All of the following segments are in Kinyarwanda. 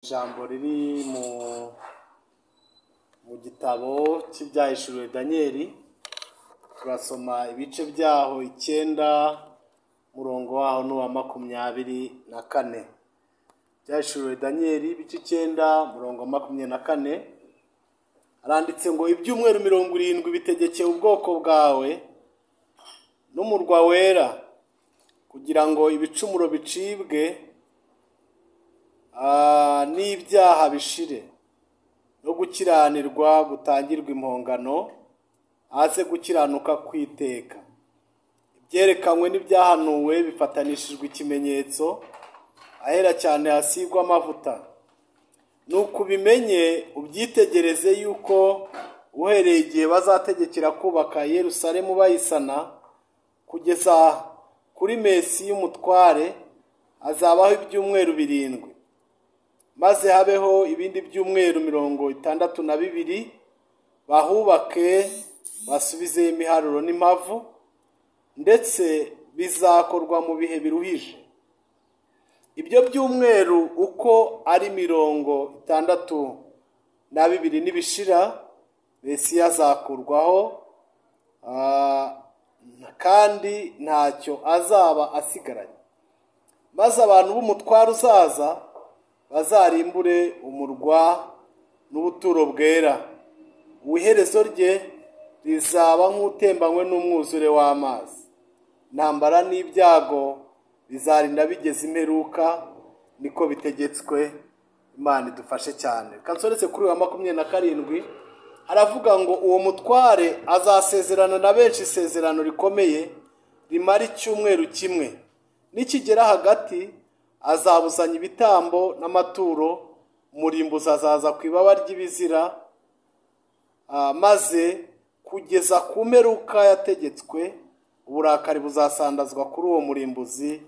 Ijambo riri mu gitabo cy'ibyahishuriwe Daniyeli, turasoma ibice byaho 9 murongo waho n'uwa 24. Byahishuriwe Daniyeli ibice 9 murongo 24, aranditse ngo ibyumweru 70 bitegekeye ubwoko bwawe n'umurwa wera, kugira ngo ibicumuro bicibwe n'ibyaha bishire, no gukiranirwa gutangirwa impongano, haze gukiranuka kwiteka. Ibyerekanywe n'ibyahanuwe bifatanishijwe ikimenyetso, ahera cyane hasigwa amavuta. Nuko ubimenye ubyitegereze yuko uhereye igihe bazategekera kubaka Yerusalemu bayisana kugeza kuri Mesi y'umutware, hazabaho ibyumweru 7, maze habeho ibindi byumweru 62, bahubake basubize imiharuro n'impavu, ndetse bizakorwa mu bihe biruhije. Ibyo byumweru uko ari 62 nibishira, Mesiya azakurwaho, kandi ntacyo azaba asigaranye. Maze abantu b'umutwaro uzaza bazarimbure umurwa n'ubuturo bwera. Iherezo rye rizaba nk'utembanywe n'umwuzure w'amazi. Intambara n'ibyago bizarinda bigeze imperuka, niko bitegetswe. Imana idufashe cyane. Kansoretse kuri wa 27 haravuga ngo uwo mutware azasezerana na benshi isezerano rikomeye rimara icyumweru kimwe. Nikigera hagati azabuzanya ibitambo n'amaturo, umurimbuzi azaza ku ibaba ry'ibizira, maze kugeza ku mperuka yategetswe, uburakari buzasandazwa kuri uwo murimbuzi.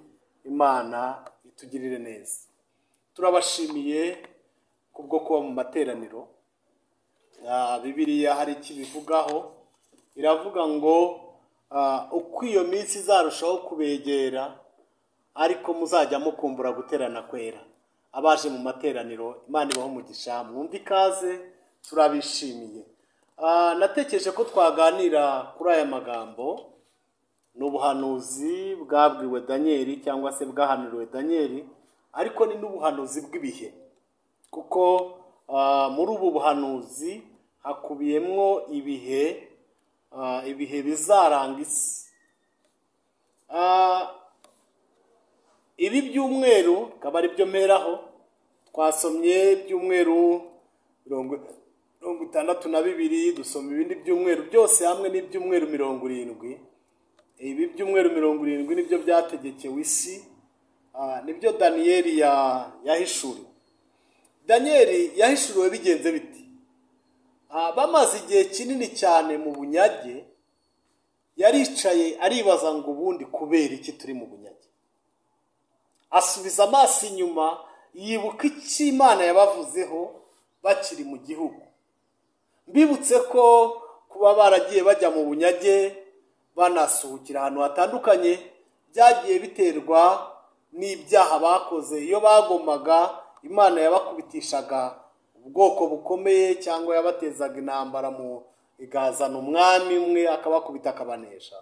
Imana itugirire neza. Turabashimiye kubwo kuba mu materaniro. Bibiliya hari ikibivugaho, iravuga ngo uko iyo minsi izarushaho kubegera, ariko muzajya mukumbura guterana kwera. Abaje mu materaniro, Imana ibaho umugisha, mwumve ikaze, turabishimiye. Natekereje ko twaganira kuri aya magambo. Ni ubuhanuzi bwabwiwe Daniyeli cyangwa se bwahanuriwe Daniyeli, ariko ni n'ubuhanuzi bw'ibihe, kuko muri ubu buhanuzi hakubiyemo ibihe bizaranga isi. Ibi byumweru akaba ari byo mperaho. Twasomye ibyumweru 62, dusoma ibindi byumweru byose hamwe n'ibyumweru 70. Ibi byumweru 70 nibyo byategekewe isi, nibyo Daniyeli yahishuriwe. Daniyeli yahishuriwe bigenze biti? Bamaze igihe kinini cyane mu bunyage, yaricaye aribaza ngo ubundi kubera iki turi mu bunyage. Asubiza amaso inyuma, yibuka icyo Imana yabavuzeho bakiri mu gihugu. Mbibutse ko kuba baragiye bajya mu bunyage banasuhukira ahantu hatandukanye byagiye biterwa n'ibyaha bakoze. Iyo bagomaga, Imana yabakubitishaga ubwoko bukomeye, cyangwa yabatezaga intambara, igazana umwami umwe akabakubita akabanesha.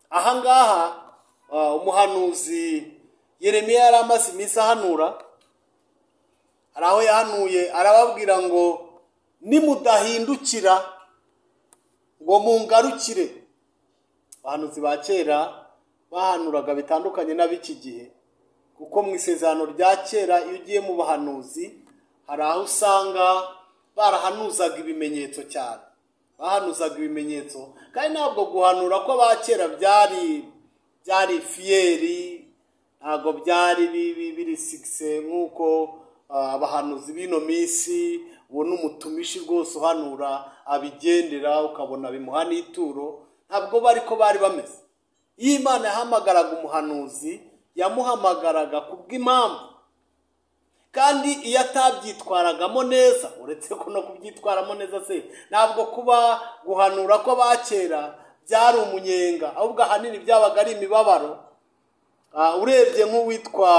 Ahangaha umuhanuzi Yeremiya yari amaze iminsi ahanura. Hari aho yahanuye arababwira ngo nimudahindukira ngo mungarukire. Abahanuzi ba kera bahanuraga bitandukanye n'ab'iki gihe, kuko mu isezerano rya kera iyo ugiye mu bahanuzi hari aho usanga barahanuzaga ibimenyetso cyane. Bahanuzaga ibimenyetso, kandi ntabwo guhanura ko abakera byari fiyeri, ntabwo byari biri sikise nk'uko abahanuzi b'ino minsi ubona umutumishi rwose uhanura abigendera ukabona bimuha n'ituro. Ntabwo bariko bari bameze. Iyo Imana yahamagaraga umuhanuzi, yamuhamagaraga kubw'impamvu, kandi iyo atabyitwaragamo neza, uretse ko no kubyitwaramo neza se, ntabwo kuba guhanura ko abakera byari umunyenga, ahubwo ahanini byabaga ari imibabaro. Urebye nk'uwitwa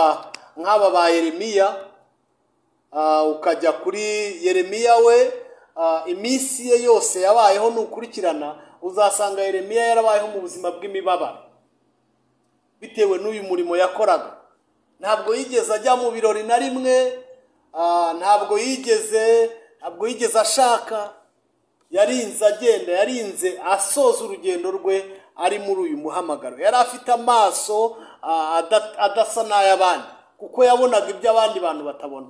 nk'aba ba Yeremiya, ukajya kuri Yeremiya we, iminsi ye yose yabayeho nukurikirana uzasanga Yeremiya yarabayeho mu buzima bw'imibabaro bitewe n'uyu murimo yakoraga. Ntabwo yigeze ajya mu birori na rimwe, ntabwo yigeze ashaka, yarinze agenda, yarinze asoza urugendo rwe ari muri uyu muhamagaro. Yari afite amaso adasa n'ay'abandi kuko yabonaga ibyo abandi bantu batabona.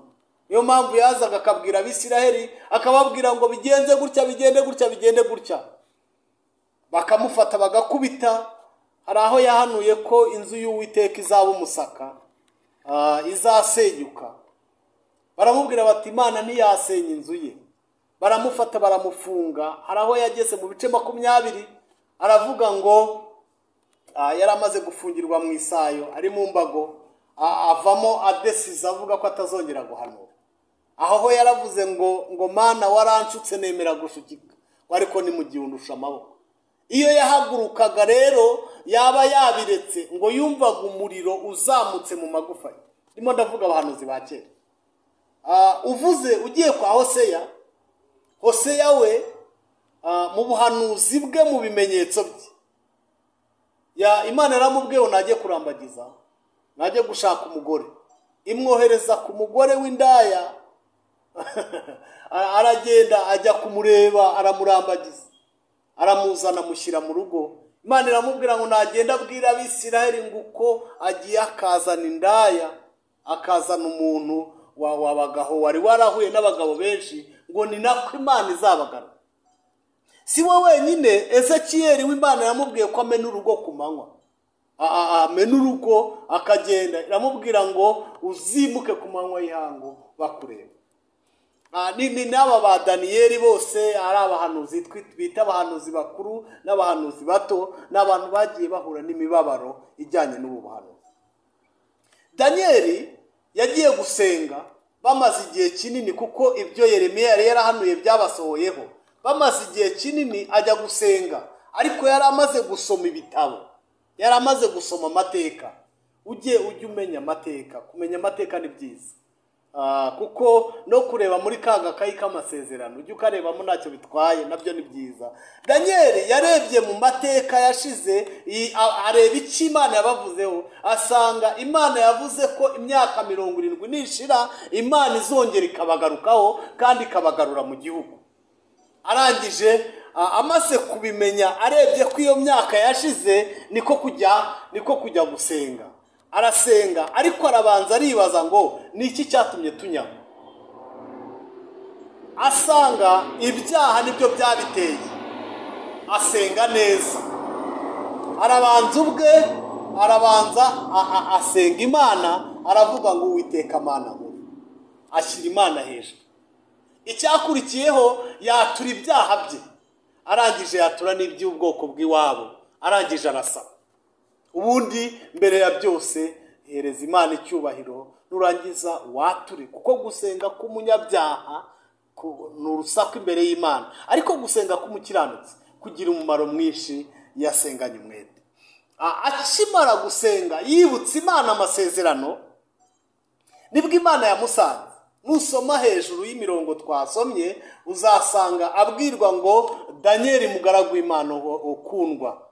Niyo mpamvu yazaga akabwira Abisiraheli, akababwira ngo bigenze gutya, bigende gutya, bigende gutya. Bakamufata bagakubita. Hari aho yahanuye ko inzu y'Uwiteka izaba umusaka, izasenyuka. Baramubwira bati Imana ntiyasenya inzu ye. Baramufata baramufunga. Hari aho yageze mu bice 20, aravuga ngo yari amaze gufungirwa mu isayo ari mu mbago, avamo adesize avuga ko atazongera guhanura. Aho ho yaravuze ngo Mana waranshutse nemera gushukika, ariko ni mu gihe undusha amaboko. Iyo yahagurukaga rero yaba yabiretse ngo yumvaga umuriro uzamutse mu magufa ye. Ndimo ndavuga abahanuzi ba kera. Uvuze ugiye kwa Hoseya we, mu buhanuzi bwe, mu bimenyetso bye, Imana yaramubwiye najye kurambagiza, najye gushaka umugore, imwohereza ku mugore w'indaya. Aragenda ajya kumureba, aramurambagiza, aramuzana, amushyira mu rugo. Imana iramubwira ngo nagenda abwira Abisiraheli ngo uko agiye akazana indaya, akazana umuntu wabagaho wari warahuye n'abagabo benshi, ngo ni nako Imana izabagana. Si we wenyine, Ezekiyeli w'Imana yamubwiye ko amena urugo ku manywa, amena urugo akagenda, iramubwira ngo uzimuke ku manywa y'ihangu bakureba. Ni n'aba ba Daniyeli bose ari abahanuzi bita abahanuzi bakuru n'abahanuzi bato, n'abantu bagiye bahura n'imibabaro ijyanye n'ubu buhanuzi. Daniyeli yagiye gusenga bamaze igihe kinini, kuko ibyo Yeremiya yari yarahanuye byabasohoyeho. Bamaze igihe kinini ajya gusenga, ariko yari amaze gusoma ibitabo, yari amaze gusoma amateka. Ujye umenya amateka. Kumenya amateka ni byiza, kuko no kureba muri kagakayi k'amasezerano ujye ukarebamo ntacyo bitwaye, nabyo ni byiza. Daniyeli yarebye mu mateka yashize, areba icyo Imana yabavuzeho, asanga Imana yavuze ko imyaka 70 nishira Imana izongera ikabagarukaho kandi ikabagarura mu gihugu. Arangije amaze kubimenya, arebye ko iyo myaka yashize, niko kujya gusenga. Arasenga, ariko arabanza aribaza ngo ni iki cyatumye tunyagwa. Asanga ibyaha nibyo byabiteye. Asenga neza, arabanza asenga Imana, aravuga ngo Uwiteka Mana nkuru, ashyira Imana hejuru. Icyakurikiyeho yatura ibyaha bye, arangije yatura n'iby'ubwoko bw'iwabo, arangije arasaba. Ubundi mbere ya byose hereza Imana icyubahiro, nurangiza wature, kuko gusenga k'umunyabyaha ni urusaku imbere y'Imana, ariko gusenga k'umukiranutsi kugira umumaro mwinshi yasenganye umwete. Akimara gusenga yibutse Imana amasezerano, nibwo Imana yamusanze. Nusoma hejuru y'imirongo twasomye uzasanga abwirwa ngo Daniyeli mugaragu w'Imana ukundwa,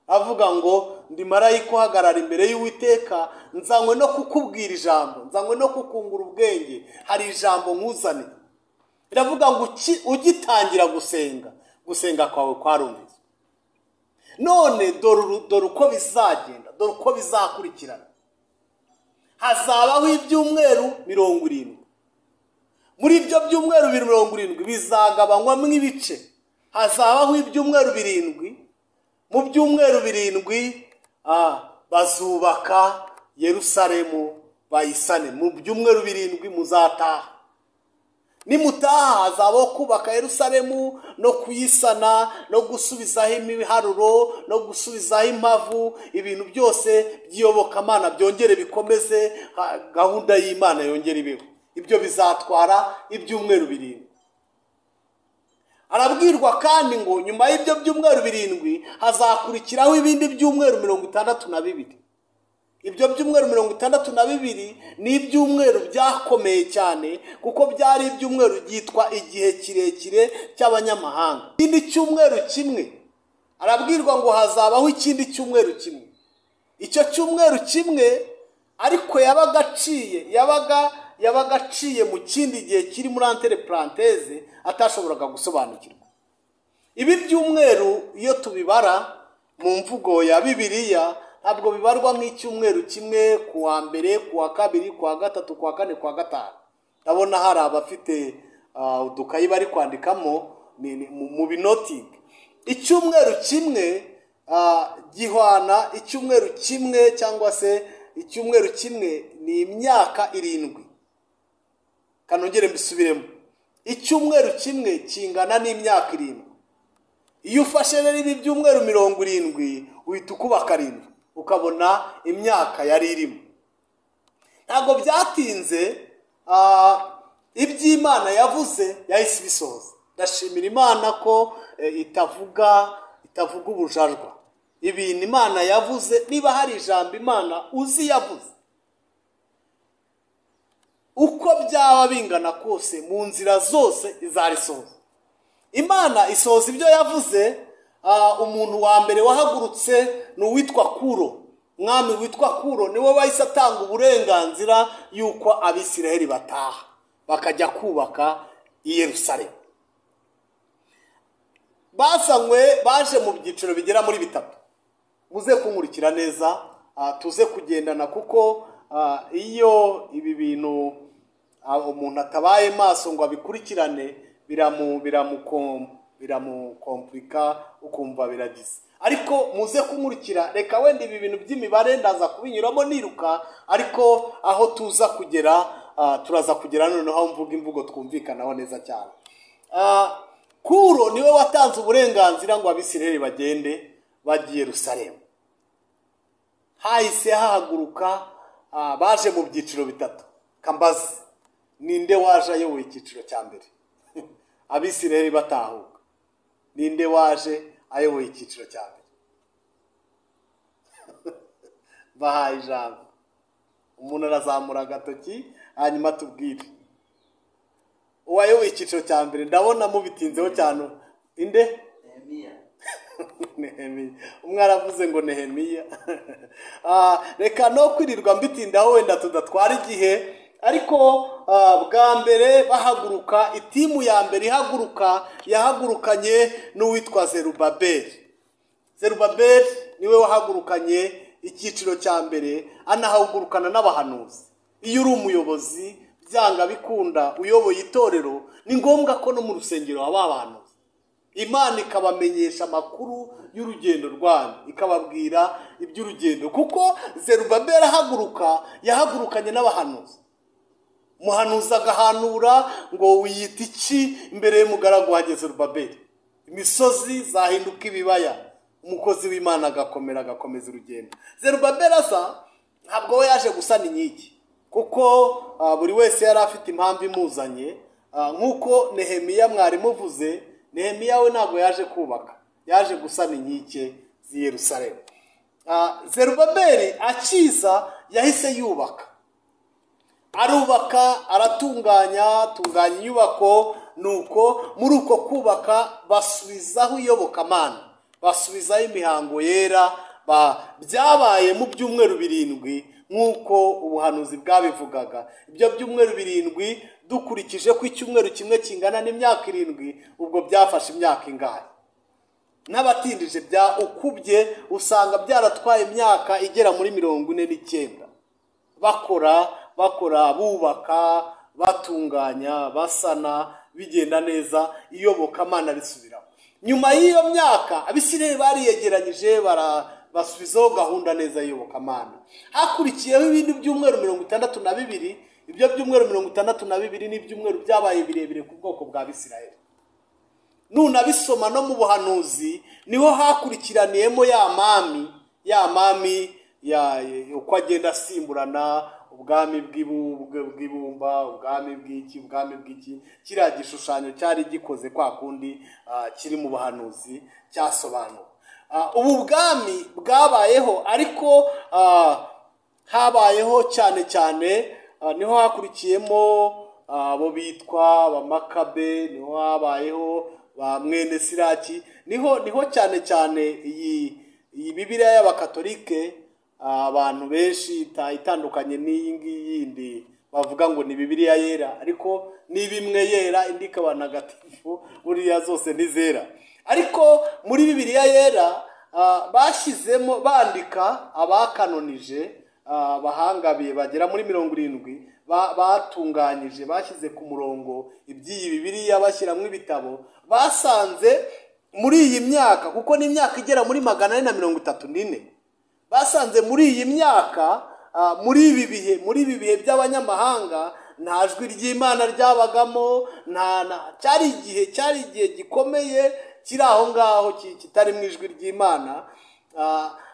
avuga ngo ndi marayika uhagarara imbere y'Uwiteka, nzanywe no kukubwira ijambo, nzanywe no kukungura ubwenge, hari ijambo nkuzaniye. Iravuga ngo ugitangira gusenga kwawe kwarumvise. None dore uko bizagenda, dore uko bizakurikirana. Hazabaho ibyumweru 70. Muri ibyo byumweru 70 bizagabanywamo ibice. Hazabaho ibyumweru 7. Mu byumweru 7 bazubaka Yerusalemu bayisane. Mu byumweru 7 muzataha. Nimutaha hazabaho kubaka Yerusalemu no kuyisana, no gusubizaho imiharuro, no gusubizaho impavu, ibintu byose by'iyobokamana byongere bikomeze, gahunda y'Imana yongere ibeho. Ibyo bizatwara ibyumweru 7. Arabwirwa kandi ngo nyuma y'ibyo byumweru 7 hazakurikiraho ibindi byumweru 62. ibyo byumweru 62 ni ibyumweru byakomeye cyane, kuko byari ibyumweru byitwa igihe kirekire cy'abanyamahanga. Ikindi cyumweru kimwe arabwirwa ngo hazabaho ikindi cyumweru kimwe. Icyo cyumweru kimwe ariko yabaga aciye mu kindi gihe kiri muri entre parenthèse atashoboraga gusobanukirwa. Ibi byumweru iyo tubibara mu mvugo ya Bibiliya ntabwo bibarwa nk'icyumweru kimwe, ku wa mbere, ku wa kabiri, ku wa gatatu, ku wa kane, ku wa gatanu. Ndabona hari abafite udukayi bari kwandikamo mu binotingi. Icyumweru kimwe gihwana icyumweru kimwe, cyangwa se icyumweru kimwe ni imyaka 7. Kanongere mbisubiremo, icyumweru kimwe kingana n'imyaka 7. Iyo ufashe rero ibi byumweru 70 uhita ukuba 7, ukabona imyaka yari irimo. Ntabwo byatinze iby'Imana yavuze yahise ibisohoza. Ndashimira Imana ko itavuga ubujarwa. Ibintu Imana yavuze, niba hari ijambo Imana uzi yavuze, uko byaba bingana kose mu nzira zose izarisohoza. Imana isohoza ibyo yavuze. Umuntu wa mbere wahagurutse ni uwitwa Kuro. Mwami witwa Kuro niwe wahise atanga uburenganzira yuko Abisiraheli bataha bakajya kubaka i Yerusalemu. Baje mu byiciro bigera muri 3. Muze kunkurikira neza, tuze kugendana, kuko iyo ibi bintu umuntu atabaye maso ngo abikurikirane biramukomplika, ukumva biragize. Ariko muze kunkurikira, reka wenda ibi bintu by'imibare ndaza kubinyuramo niruka, ariko aho tuza kugera turaza kugera noneho aho mvuga imvugo twumvikanaho neza cyane. Kuro niwe watanze uburenganzira ngo Abisiraheli bagende bagiye Yerusalemu. Hahise hahaguruka baje mu byiciro 3. Kambazi, ninde waje ayoboye icyiciro cya mbere? Abisiraheli batahuka, ninde waje ayoboye icyiciro cya mbere? Bahaye ijambo. Umuntu arazamura agatoki, hanyuma tubwire uwayoboye icyiciro cya mbere. Ndabona mubitinzeho cyane. Inde? Nehemiya. Nehemiya. Umwe aravuze ngo Nehemiya. Reka no kwirirwa mbitindaho, wenda tudatwara igihe. Ariko bwa mbere bahaguruka, itimu ya mbere ihaguruka yahagurukanye n'uwitwa Zerubabeli. Zerubabeli niwe wahagurukanye icyiciro cya mbere, anahagurukana n'abahanuzi. Iyo uri umuyobozi byanga bikunda uyoboye itorero, ni ngombwa ko no mu rusengero haba abahanuzi. Imana ikabamenyesha amakuru y'urugendo rwanyu, ikababwira iby'urugendo, kuko Zerubabeli yahagurukanye n'abahanuzi. Umuhanuzi agahanura ngo wiyita iki imbere y'umugaragu wa Zerubabeli? Imisozi zahinduka ibibaya. Umukozi w'Imana agakomeza urugendo. Zerubabeli ntabwo we yaje gusana inkiki, kuko buri wese yari afite impamvu imuzanye. Nk'uko Nehemiya mwari muvuze, Nehemiya we ntabwo yaje kubaka, yaje gusana inkike z'i Yerusalemu. Zerubabeli akiza yahise yubaka, arubaka, aratunganya inyubako. Nuko muri uko kubaka basubizaho iyobokamana, basubizaho imihango yera. Byabaye mu byumweru 7 nk'uko ubuhanuzi bwabivugaga. Ibyo byumweru 7 dukurikije ko icyumweru kimwe kingana n'imyaka 7, ubwo byafashe imyaka ingahe? N'abatindije bya ukubye usanga byaratwaye imyaka igera muri 49. bakora bubaka, batunganya, basana, bigenda neza, iyobokamana risubiraho. Nyuma y'iyo myaka Abisiraheli bariyegeranyije, basubizaho gahunda neza y'iyobokamana. Hakurikiyeho ibindi byumweru 62. Ibyo byumweru 62 ni ibyumweru byabaye birebire ku bwoko bwa Abisiraheli. Nunabisoma no mu buhanuzi niho hakurikiraniyemo ya mami uko agenda asimburana, ubwami bw'ibumba, ubwami bw'iki. Kiriya gishushanyo cyari gikoze kwa kundi kiri mu buhanuzi cyasobanura. Ubu bwami bwabayeho, ariko habayeho cyane cyane, niho hakurikiyemo abo bitwa abamakabe, niho habayeho ba mwene Siraki, niho cyane cyane iyi Bibiliya y'abakatolike abantu benshi itandukanye n'iyi ngiyi yindi bavuga ngo ni Bibiliya yera, ariko ni bimwe yera indi ikaba ntagatifu, buriya zose ni zera. Ariko muri Bibiliya yera bashyizemo bandika abakanonije, abahangabiye bagera muri 70 batunganyije, bashyize ku murongo iby'iyi Bibiliya bashyiramo ibitabo. Basanze muri iyi myaka, kuko ni imyaka igera muri 434, basanze muri iyi myaka, muri ibi bihe by'abanyamahanga, nta jwi ry'Imana ryabagamo, cyari igihe gikomeye kiri aho ngaho kitari mu ijwi ry'Imana.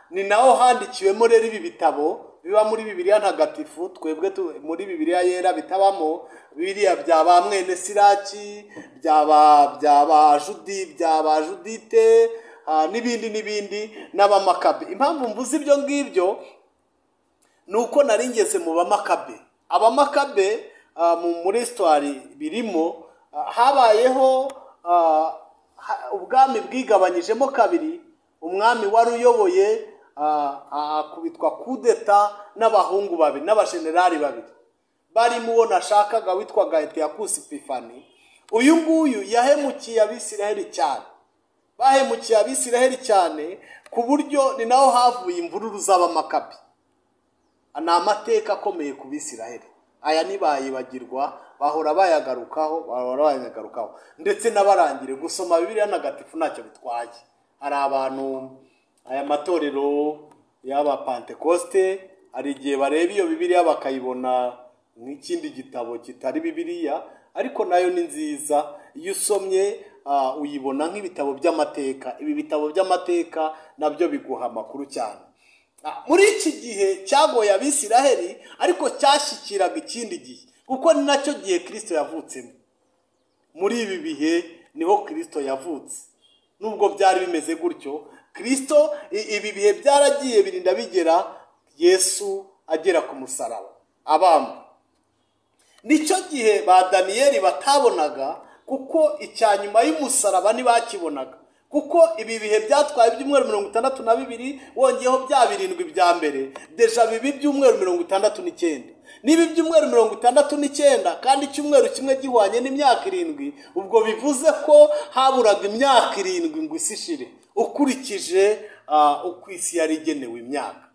Ni naho handikiwemo rero ibi bitabo biba muri Bibiliya ntagatifu, twebwe muri Bibiliya yera bitabamo biriya byaba mwene Siraki, byaba Judite, n'ibindi n'abamakabe. Impamvu mvuze ibyo ngibyo nuko nari ngeze mu bamakabe. Abamakabe muri histoire birimo, habayeho ubwami bwigabanyijemo kabiri. Umwami wari uyoboye akubitwa kudeta n'abahungu babiri n'abajenerali babiri, barimo uwo nashakaga witwaga Antiochus Epiphanes. Uyu nguyu yahemukiye Abisiraheli cyane, bahemukiye Abisiraheli cyane ku buryo ni naho havuye imvururu z'abamakabe. Ni amateka akomeye ku Bisiraheli, aya ntibayibagirwa, bahora bayagarukaho ndetse n'abarangire gusoma Bibiliya ntagatifu ntacyo bitwaye. Hari abantu, aya matorero y'aba Pentecoste, hari igihe bareba iyo Bibiliya bakayibona nk'ikindi gitabo kitari Bibiliya, ariko nayo ni nziza. Iyo usomye uyibona nk'ibitabo by'amateka. Ibi bitabo by'amateka nabyo biguha amakuru cyane. Muri iki gihe cyagoye Abisiraheli, ariko cyashyikiraga ikindi gihe, kuko ni nacyo gihe Kristo yavutsemo. Muri ibi bihe niho Kristo yavutse. Nubwo byari bimeze gutyo, Kristo ibi bihe byaragiye birinda bigera Yesu agera ku musaraba abambwa. Nicyo gihe ba Daniyeli batabonaga, kuko icyanyuma y'umusaraba ntibakibonaga, kuko ibi bihe byatwaye ibyumweru 62, wongeyeho bya 7 bya mbere, deja bibi byumweru 69. Niba ibyumweru 69 kandi icyumweru kimwe gihwanye n'imyaka 7, ubwo bivuze ko haburaga imyaka 7 ngo isi ishire, ukurikije uko isi yari igenewe imyaka.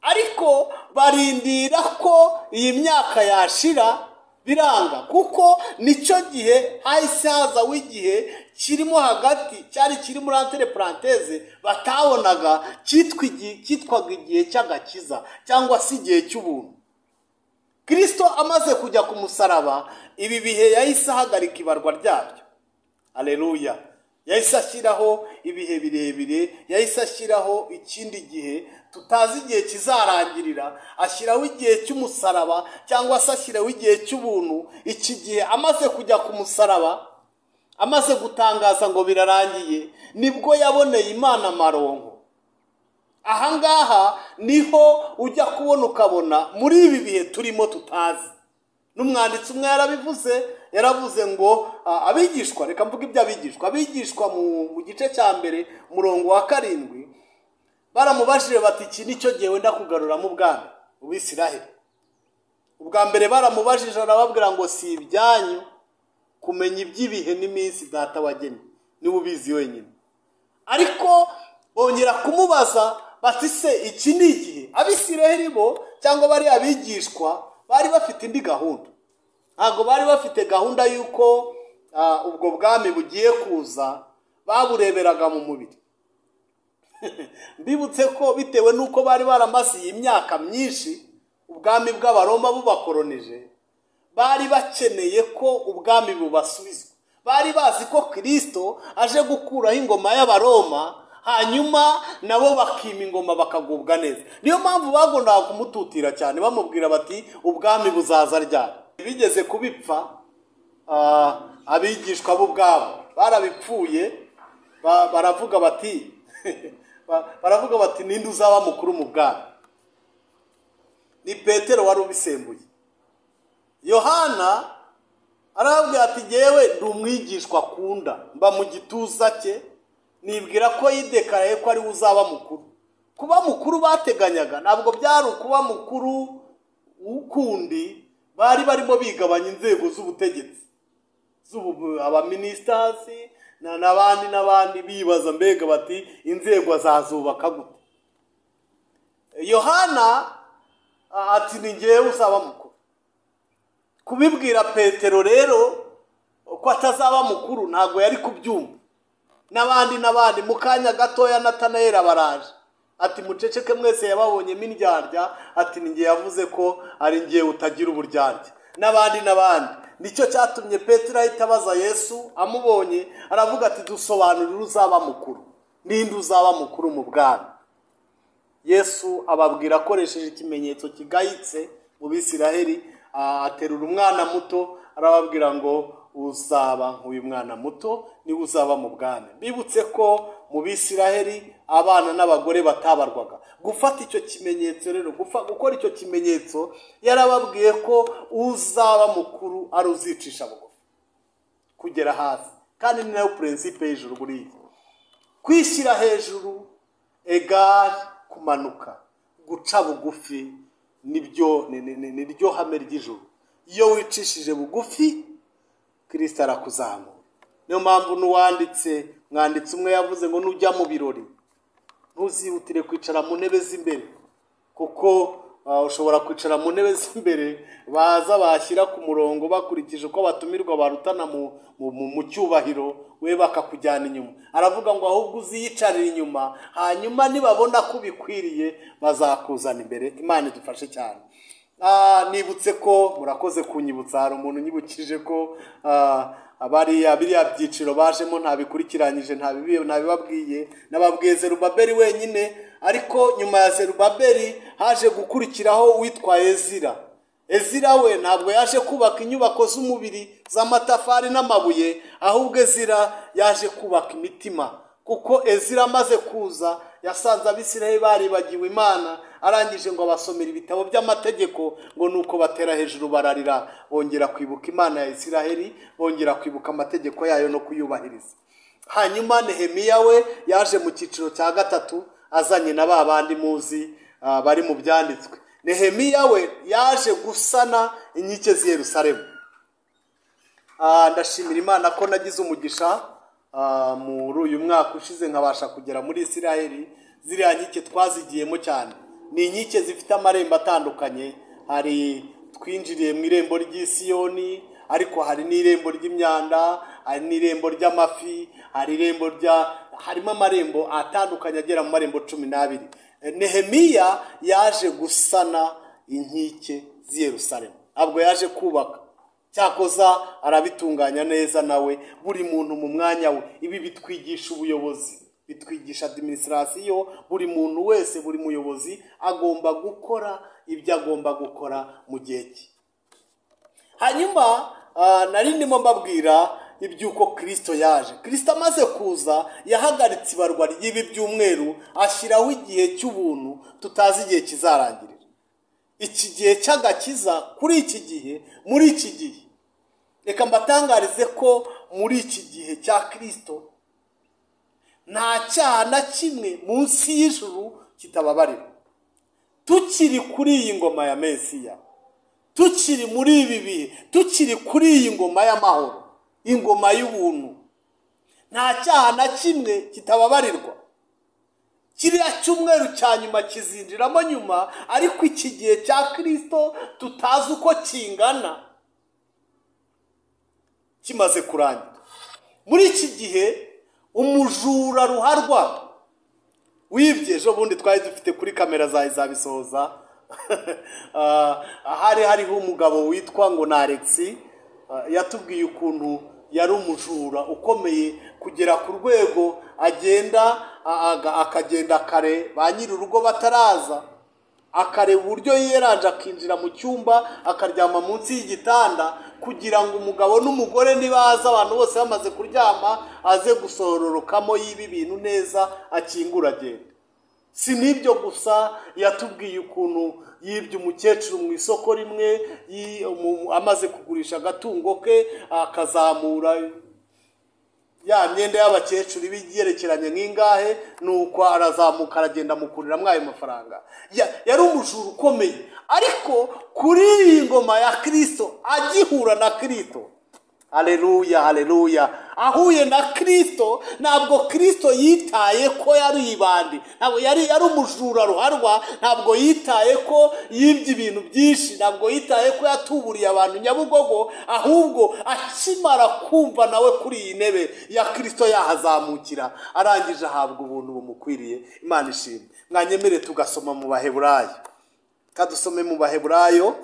Ariko barindira ko iyi myaka yashira, biranga, kuko nicyo gihe hahise haza w'igihe kirimo hagati, cyari kiri muri entre parenthèse batabonaga, cyitwaga igihe cy'agakiza cyangwa se igihe cy'ubuntu. Kristo amaze kujya ku musaraba, ibi bihe yahise ahagarika ibarwa ryabyo. Haleluya! Yahise ashyiraho ibihe birebire, yahise ashyiraho ikindi gihe tutazi igihe kizarangirira, ashyiraho igihe cy'umusaraba cyangwa se ashyiraho igihe cy'ubuntu. Iki gihe amaze kujya ku musaraba, amaze gutangaza ngo birarangiye, nibwo yaboneye Imana amaronko. Ahangaha niho ujya kubona ukabona muri ibi bihe turimo tutazi. N'umwanditsi umwe yaravuze ngo abigishwa, reka mvuga iby'abigishwa, abigishwa mu gice cya mbere umurongo wa 7, baramubajije bati iki nicyo gihe wenda kugaruramo ubwami Ubisiraheli. Ubwa mbere baramubajije arababwira ngo si ibyanyu kumenya iby'ibihe n'iminsi data wagennye, ni ubizi wenyine. Ariko bongera kumubaza bati se iki ni igihe? Abisiraheli bo cyangwa bari abigishwa bari bafite indi gahunda. Ntabwo bari bafite gahunda y'uko ubwo bwami bugiye kuza, babureberaga mu mubiri. Mbibutse ko bitewe n'uko bari baramaze iyi myaka myinshi ubwami bw'Abaroma bubakoronije, bari bakeneye ko ubwami bubasubizwa. Bari bazi ko Kristo aje gukuraho ingoma y'Abaroma, hanyuma nabo bakima ingoma bakagubwa neza. Niyo mpamvu bagombaga kumututira cyane, bamubwira bati ubwami buzaza ryari. Bigeze kubipfa, abigishwa bo ubwabo barabipfuye, baravuga bati ninde uzaba mukuru mu bwami? ni Petero wari ubisembuye. Yohana arababwira ati jyewe ndi umwigishwa akunda, mba mu gituza cye, nibwira ko yidekaraye ko ari uzaba mukuru. Kuba mukuru bateganyaga ntabwo byari ukuba mukuru ukundi, bari barimo bigabanya inzego z'ubutegetsi, abaministers n'abandi bibaza mbega bati inzego azazubaka gute. Yohana ati ni njyewe uzaba mukuru. Kubibwira Petero rero ko atazaba mukuru ntabwo yari kubyumva. N'abandi mu kanya gatoya Natanayeli abaraje ati muceceke mwese yababonyemo indyarya, ati ni njye yavuze ko ari njye utagira uburyarya. N'abandi nicyo cyatumye Petero ahita abaza Yesu, amubonye aravuga ati dusobanurire uzaba mukuru, ninde uzaba mukuru mu bwami. Yesu ababwira akoresheje ikimenyetso kigayitse mu Bisiraheli, aterura umwana muto arababwira ngo uzaba nk'uyu mwana muto niwe uzaba mu bwami. Bibutse ko mu Bisiraheli abana n'abagore batabarwaga. Gufata icyo kimenyetso rero, gukora icyo kimenyetso, yarababwiye ko uzaba mukuru ari uzicisha bugufi kugera hasi, kandi ni nayo principe y'ijuru buriya. Kwishyira hejuru egari kumanuka, guca bugufi niryo hame ry'ijuru. Iyo wicishije bugufi Kristo arakuzamura. Niyo mpamvu mwanditsi umwe yavuze ngo nujya mu birori ntuzihutire kwicara mu ntebe z'imbere, kuko ushobora kwicara mu ntebe z'imbere baza bashyira ku murongo bakurikije uko batumirwa barutana mu cyubahiro, we bakakujyana inyuma. Aravuga ngo ahubwo uziyicarira inyuma, hanyuma nibabona ko bikwiriye bazakuzana imbere. Imana idufashe cyane. Nibutse ko murakoze kunyibutsa, hari umuntu nyibukije ko biriya byiciro bajemo ntabikurikiranyije, ntabibabwiye. Nababwiye Zerubabeli wenyine, ariko nyuma ya Zerubabeli haje gukurikiraho uwitwa Ezira. Ezira we ntabwo yaje kubaka inyubako z'umubiri z'amatafari n'amabuye, ahubwo Ezira yaje kubaka imitima. Kuko Ezira amaze kuza yasanze Abisirayeli baribagiwe Imana, arangije ngo abasomera ibitabo by'amategeko, ngo nuko batera hejuru bararira, bongera kwibuka Imana ya Isirayeli, bongera kwibuka amategeko yayo no kuyubahiriza. Hanyuma Nehemiya we yaje mu cyiciro cya gatatu, azanye na ba bandi muzi bari mu byanditswe. Nehemiya we yaje gusana inkike z'i Yerusalemu. Ndashimira Imana ko nagize umugisha muri uyu mwaka ushize nkabasha kugera muri Isirayeli. Ziriya nkike twazigiyemo cyane, ni inkike zifite amarembo atandukanye. Hari twinjiriye mu irembo ry'Isiyoni, ariko hari n'irembo ry'imyanda, hari n'irembo ry'amafi, harimo amarembo atandukanye agera mu marembo 12. Nehemiya yaje gusana inkike z'i Yerusalemu, ntabwo yaje kubaka. Cyakoza arabitunganya neza nawe, buri muntu mu mwanya we. Ibi bitwigisha ubuyobozi, bitwigisha administration. Buri muntu wese, buri muyobozi agomba gukora ibyo agomba gukora mu gihe cye. Hanyuma nari ndimo mbabwira ibyuko Kristo yaje. Kristo amaze kuza yahagaritse ibarwa ry'ibi byumweru, ashyiraho igihe cy'ubuntu tutazi igihe kizarangirira. Iki gihe cy'agakiza kuri iki gihe, muri iki gihe, reka mbatangarize ko muri iki gihe cya Kristo nta cyaha na kimwe munsi y'ijuru kitababarira. Tukiri kuri iyi ngoma ya Mesiya, tukiri muri ibi bihe, tukiri kuri iyi ngoma y'amahoro, ingoma y'ubuntu, nta cyaha na kimwe kitababarirwa. Kiriya cyumweru cya nyuma kizinjiramo nyuma, ariko iki gihe cya Kristo tutazi uko kingana kimaze kurangira. Muri iki gihe umujura ruharwa wibye, ejo bundi twari dufite kuri kamera zabisohoza, hariho umugabo witwa ngo na Alexi, yatubwiye ukuntu yari umujura ukomeye kugera ku rwego akagenda kare ba nyiri urugo bataraza, akareba uburyo yiranje akinjira mu cyumba akaryama munsi y'igitanda, kugira ngo umugabo n'umugore nibaza abantu bose bamaze kuryama aze gusororokamo y'ibi bintu neza, akingura agenda. si n'ibyo gusa, yatubwiye ukuntu yibye umukecuru mu isoko rimwe, amaze kugurisha agatungo ke akazamura ya myenda y'abakecuru ibigerekeranye nk'ingahe, nuko arazamuka aragenda amukuriramo ayo mafaranga. Yari umujura ukomeye, ariko kuri iyi ngoma ya Kristo, agihura na Kristo, haleluya haleluya, ahuye na Kristo, ntabwo Kristo yitaye ko yari ibandi, ntabwo yari umujura ruharwa, ntabwo yitaye ko yibye ibintu byinshi, ntabwo yitaye ko yatuburiye abantu Nyabugogo, ahubwo akimara kumva nawe kuri iyi ntebe ya Kristo yahazamukira, arangije ahabwa ubuntu bumukwiriye. Imana ishimwe. Mwanyemere tugasoma mu Baheburayo, kadusome mu Baheburayo,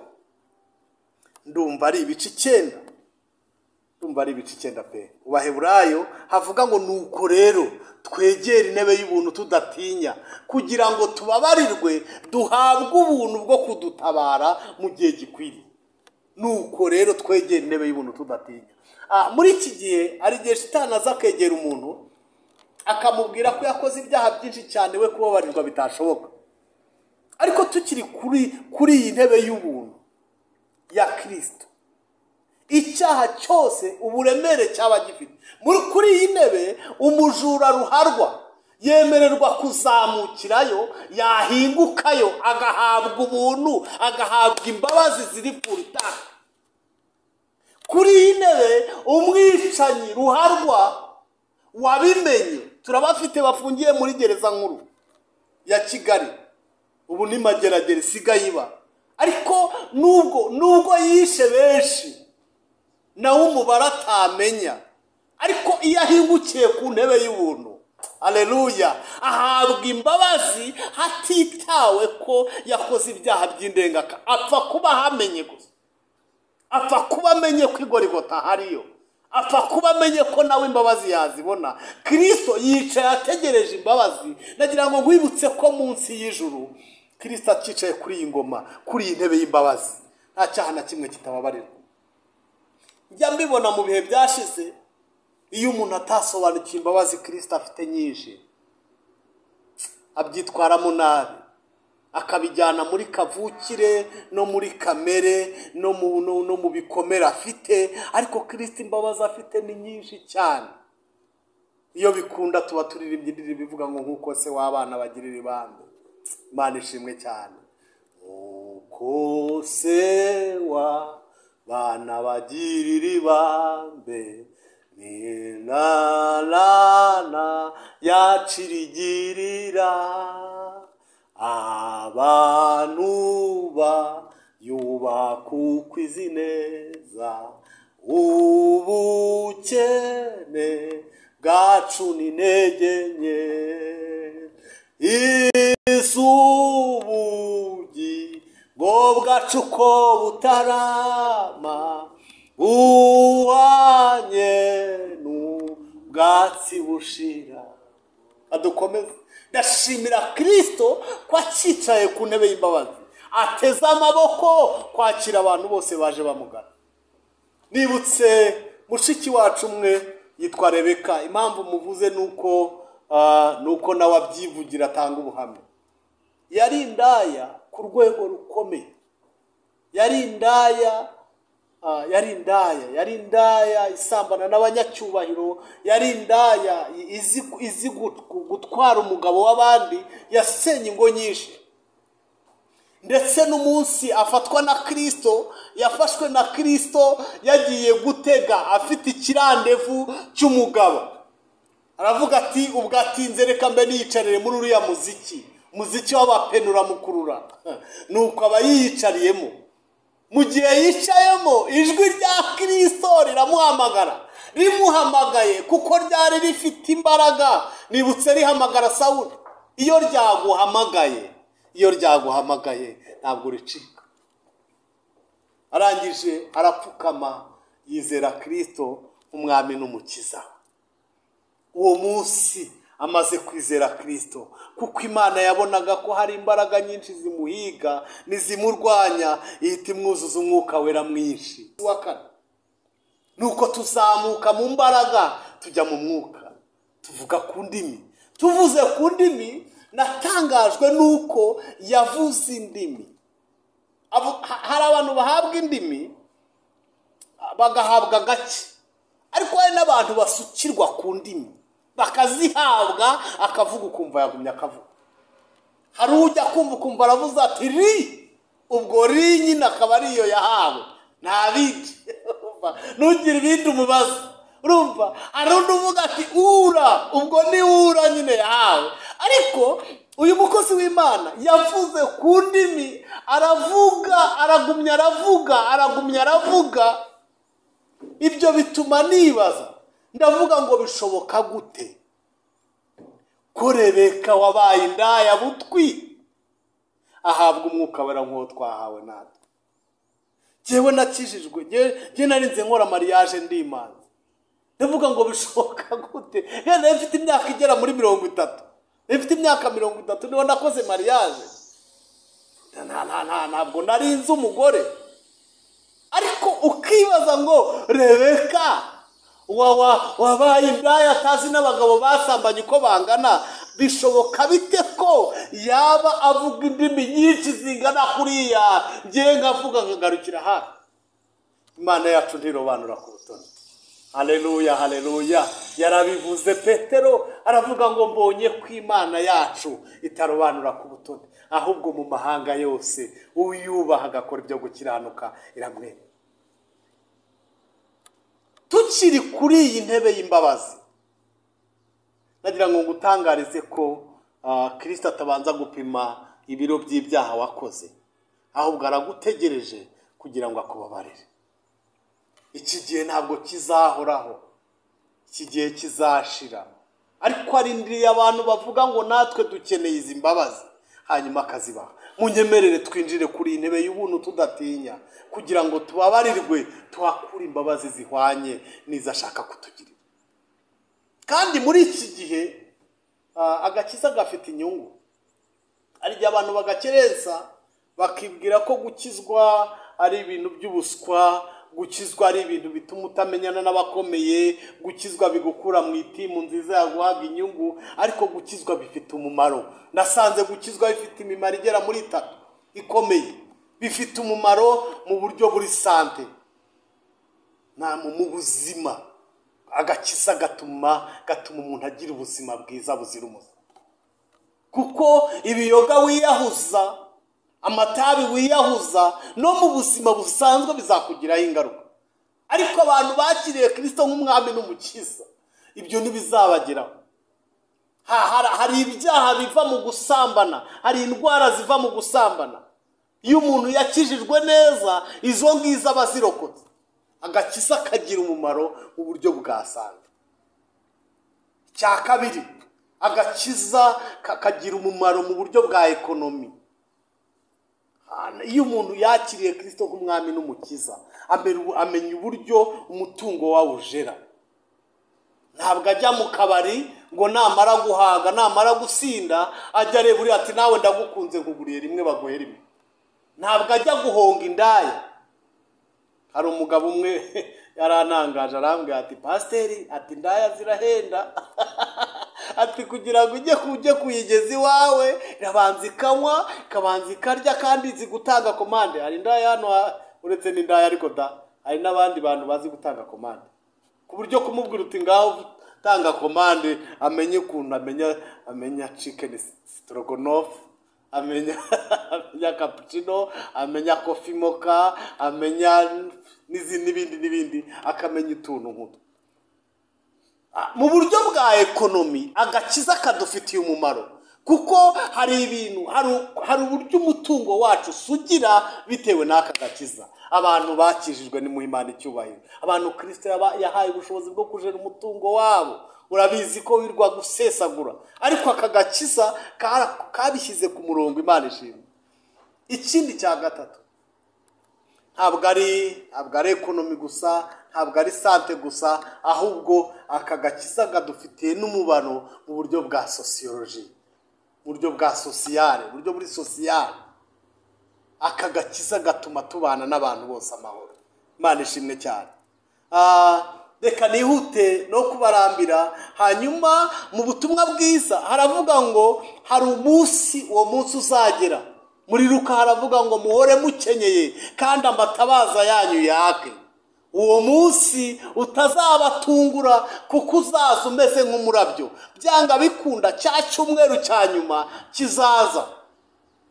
ndumva ari ibice 9, ari ibice 9 pe. Baheburayo havuga ngo nuko rero twegera intebe y'ubuntu tudatinya, kugira ngo tubabarirwe duhabwe ubuntu bwo kudutabara mu gihe gikwiriye. Nuko rero twegera intebe y'ubuntu tudatinya. Muri iki gihe ari igihe Shitani aza kwegera umuntu akamubwira ko yakoze ibyaha byinshi cyane we kubabarirwa bitashoboka. Ariko tukiri kuri iyi ntebe y'ubuntu ya Kristo, icyaha cyose uburemere cyaba gifite, kuri iyi ntebe umujura ruharwa yemererwa kuzamukirayo, yahingukayo agahabwa ubuntu, agahabwa imbabazi ziri purutaka. Kuri iyi ntebe umwicanyi ruharwa wabimenye, turabafite bafungiye muri gereza nkuru ya Kigali, ubu ni Mageragere isigaye iba, ariko nubwo yishe benshi nawe umubare atamenya, ariko iyo ahingukiye ku ntebe y'ubuntu, haleluya, ahabwa imbabazi hatitawe ko yakoze ibyaha by'indengaka. Apfa kuba hamenye gusa, apfa kuba amenye ko igorigota hariyo, apfa kuba amenye ko nawe imbabazi yazibona. Kristo yicaye ategereje imbabazi. Nagira ngo nkwibutse ko munsi y'ijuru Kristo akicaye kuri iyi ngoma, kuri iyi ntebe y'imbabazi, nta cyaha na kimwe kitababarirwa. Njya mbibona mu bihe byashize, iyo umuntu atasobanukiye imbabazi Kristo afite nyinshi, abyitwaramo nabi, akabijyana muri kavukire no muri kamere no mu bikomere afite. Ariko Kristo imbabazi afite ni nyinshi cyane. Iyo bikunda tuba turirimbye indirimbo bivuga ngo nkuko se w'abana bagirira ibambe. Imana ishimwe cyane. Nkuko se w'abana bagirira ibambe, ni na yacirigirira abantu bayubaka uko izi neza, ubukene bwacu ni intege nke, isubugi ngo bwacu ko butarama, buhanye n'ubwatsi bushira. Adukomeze. Ndashimira Kristo ko akicaye ku ntebe y'imbabazi, ateze amaboko kwakira abantu bose baje bamugana. Nibutse mushiki wacu umwe yitwa Rebeka. Impamvu muvuze nuko nawe abyivugira atanga ubuhamya. Yari indaya ku rwego rukomeye, yari indaya isambana n'abanyacyubahiro, yari indaya izi gutwara umugabo w'abandi, yasenye ingo nyinshi. Ndetse n'umunsi afatwa na Kristo, yafashwe na Kristo yagiye gutega afite ikirandevu cy'umugabo. Aravuga ati ubwo atinze reka mbe niyicarire muri uriya muziki w'abapenura mukurura. Nuko aba yiyicariyemo. Mu gihe yicayemo ijwi rya Kristo riramuhamagara, rimuhamagaye kuko ryari rifite imbaraga. Nibutse rihamagara Sawuli. Iyo ryaguhamagaye ntabwo ricika. Arangije arapfukama yizera Kristo umwami n'umukiza. Uwo munsi amaze kwizera Kristo, kuko Imana yabonaga ko hari imbaraga nyinshi zimuhiga n'izimurwanya, ihita imwuzuza umwuka wera mwinshi. Nuko tuzamuka mu mbaraga tujya mu mwuka, tuvuga ku ndimi. Tuvuze ku ndimi natangajwe nuko yavuze indimi. Hari abantu bahabwa indimi bagahabwa gake, ariko hari n'abantu basukirwa ku ndimi bakazihabwa, akavuga ukumva yagumye akavuga. Hari ujya kumva ukumva aravuze ati ri, ubwo ri nyine akaba ariyo yahawe, nta bindi. Ntugire ibindi umubaza, urumva. Hari undi uvuga ati ura, ubwo ni ura nyine yahawe. Ariko uyu mukozi w'Imana yavuze ku ndimi, aravuga, aragumya aravuga. Ibyo bituma nibaza, ndavuga ngo bishoboka gute ko Rebeka wabaye indaya butwi ahabwa umwuka wera nk'uwo twahawe natwe? Jewe nakijijwe, je narinze nkora mariage ndi imanzi. Ndavuga ngo bishoboka gute? Yenda mfite imyaka igera muri 30. Mfite imyaka 30 niho nakoze mariage. Ntabwo narinze umugore. Ariko ukibaza ngo Rebeka wabaye indaya, atazi n'abagabo basambanye uko bangana, bishoboka bite ko yaba avuga indimi nyinshi zingana kuriya, ngiye ngavuga nkagarukira hafi? Imana yacu ntirobanura ku butoni. Haleluya, haleluya. Yarabivuze Petero, aravuga ngo mbonye ko Imana yacu itarobanura ku butoni, ahubwo mu mahanga yose uyubaha agakora ibyo gukiranuka iramwemera. Tukiri kuri iyi ntebe y'imbabazi, nagira ngo ngutangarize ko Kristo atabanza gupima ibiro by'ibyaha wakoze, ahubwo aragutegereje kugira ngo akubabarire. Iki gihe ntabwo kizahoraho, iki gihe kizashira, ariko arindiriye abantu bavuga ngo natwe dukeneye izi mbabazi, hanyuma akazibaha. Munyemerere twinjire kuri iyi ntebe y'ubuntu tudatinya, kugira ngo tubabarirwe, tuhakure imbabazi zihwanye n'izo ashaka kutugirira. Kandi muri iki gihe agakiza gafite inyungu. Ari igihe abantu bagakereza bakibwira ko gukizwa ari ibintu by'ubuswa, gukizwa ari ibintu bituma utamenyana n'abakomeye, gukizwa bigukura mu itimu nziza yaguhaga inyungu. Ariko gukizwa bifite umumaro. Nasanze gukizwa bifite imimaro igera muri 3 ikomeye. Bifite umumaro mu buryo buri sante, mu buzima. Agakiza gatuma umuntu agira ubuzima bwiza buzira umuze. Kuko ibiyoga wiyahuza, amatabi wiyahuza, no mu buzima busanzwe bizakugiraho ingaruka. Ariko abantu bakiriye Kristo nk'umwami n'umukiza, ibyo ntibizabageraho. Hari ibyaha biva mu gusambana, hari indwara ziva mu gusambana. Iyo umuntu yakijijwe neza, izo ngizo aba azirokotse. Agakiza kagira umumaro mu buryo bwasanzwe. Cya kabiri, agakiza kagira umumaro mu buryo bwa ekonomi. Iyo umuntu yakiriye Kristo nk'umwami n'umukiza, amenya uburyo umutungo wawe ujera. Ntabwo ajya mu kabari ngo namara guhaga, namara gusinda, ajya areba uri ati nawe ndagukunze nkuguriye rimwe baguhe rimwe. Ntabwo ajya guhonga indaya. Hari umugabo umwe yaranangaje, arambwira ati pasiteri, ati indaya zirahenda. Ati kugira ngo ujye kuyigeza iwawe irabanza ikanywa, ikabanza ikarya, kandi zigutanga komande. Hari indaya hano uretse n'indaya, ariko hari n'abandi bantu bazi gutanga komande, ku buryo kumubwira uti ngaho tanga komande, amenye ukuntu amenya chicken stroganoff, amenya cappuccino, amenya coffee mocha, amenya n'ibindi, akamenya utuntu nk'utu. Mu buryo bwa ekonomi, agakiza kadufitiye umumaro, kuko hari ibintu, hari uburyo umutungo wacu sugira bitewe n'aka gakiza. Abantu bakijijwe ni muhimana icyubahiro. Abantu Kristo yahaye ubushobozi bwo kujera umutungo wabo. Urabizi ko wirwa gusesagura, ariko aka gakiza kabishyize ku murongo. Imana ishimwe. Ikindi cya gatatu, ntabwo ari ekonomi gusa, ntabwo ari sante gusa, ahubwo aka gakiza gadufitiye n'umubano mu buryo bwa sociology, mu buryo bwa sociale, buryo buri sociale. Aka gakiza gatuma tubana n'abantu bose amahoro. Imana ishimwe cyane. reka nihute no kubarambira. Hanyuma mu butumwa bwiza haravuga ngo hari umunsi, uwo munsi uzagera. Muri Luka haravuga ngo muhore mukenyeye kandi amatabaza yanyu yake. Uwo munsi utazabatungura kuko uzaza umeze nk'umurabyo. Byanga bikunda cya cyumweru cya nyuma kizaza.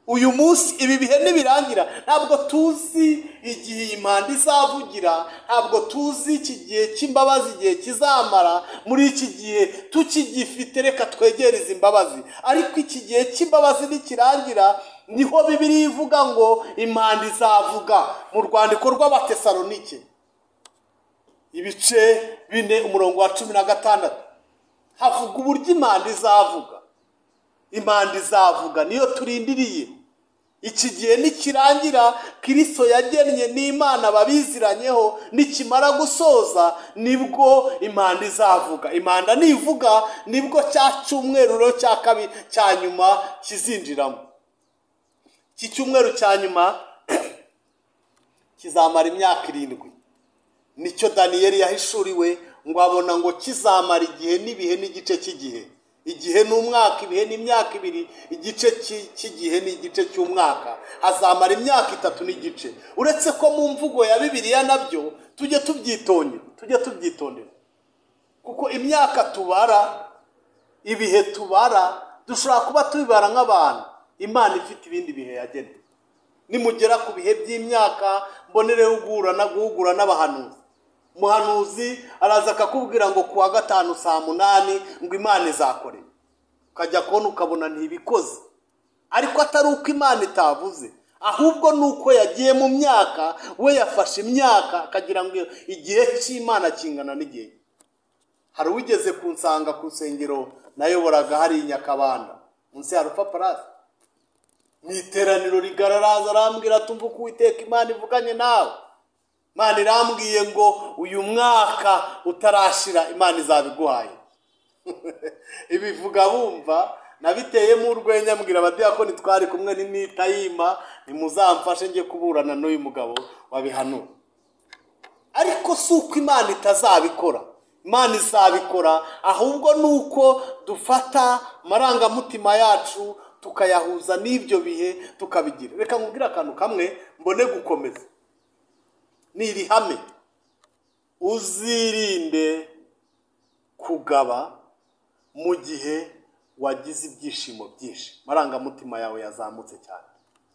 Uyu munsi ibi bihe nibirangira ntabwo tuzi igihe impanda izavugira, ntabwo tuzi iki gihe cy'imbabazi igihe kizamara. Muri iki gihe tukigifite reka twegereze imbabazi, ariko iki gihe cy'imbabazi nikirangira niho Bibiliya ivuga ngo impanda izavuga. Mu rwandiko rw'Abatesalonike ibice 4 umurongo wa 16 havuga uburyo impanda izavuga. Impanda izavuga niyo turindiriye. Iki gihe nikirangira Kristo yagennye n'Imana babiziranyeho, nikimara gusoza nibwo impanda izavuga. Impanda nivuga nibwo cya cyumweru cya kabiri cya nyuma kizinjiramo. Iki cyumweru cya nyuma kizamara imyaka 7. Nicyo Daniyeli yahishuriwe ngo abona ngo kizamara igihe n'ibihe n'igice cy'igihe. Igihe n'umwaka, ibihe n'imyaka 2, igice cy'igihe n'igice cy'umwaka. Hazamara imyaka 3 n'igice. Uretse ko mu mvugo ya Bibiliya nabyo tujye tubyitondera. Kuko imyaka tubara, ibihe tubara, dushobora kuba tubibara nk'abantu. Imana ifite ibindi bihe yagennye. Nimugera ku bihe by'imyaka mbonereho guhugura n'abahanuzi. Umuhanuzi araza akakubwira ngo kuwa 5 saa 8 ngo Imana izakore. Ukajya kubona ukabona ntibikoze. Ariko atari uko Imana itavuze, ahubwo nuko yagiye mu myaka, we yafashe imyaka akagira ngo igihe cy'Imana kingana n'igihe. Hari wigeze kunsanga ku nsengero nayoboraga hari Nyakabanda munsi ya Rufa Palace. Ni iteraniro rigararaza arambwira tumva ko Uwiteka Imana ivuganye nawe. Imana irambwiye ngo uyu mwaka utarashira Imana izabiguhaye. Ibivuga bumva nabiteyemo urwenya mbwira abadiyakoni twari kumwe n'Itayima nimuzamfashe nge kuburana n'uyu mugabo wabihanura. Ariko suko Imana itazabikora. Imana izabikora, ahubwo nuko dufata marangamutima yacu tukayahuza n'ibyo bihe tukabigira. Reka nkubwire akantu kamwe mbone gukomeza. Niri hame, uzirinde kugaba mu gihe wagize ibyishimo byinshi, marangamutima yawe yazamutse cyane.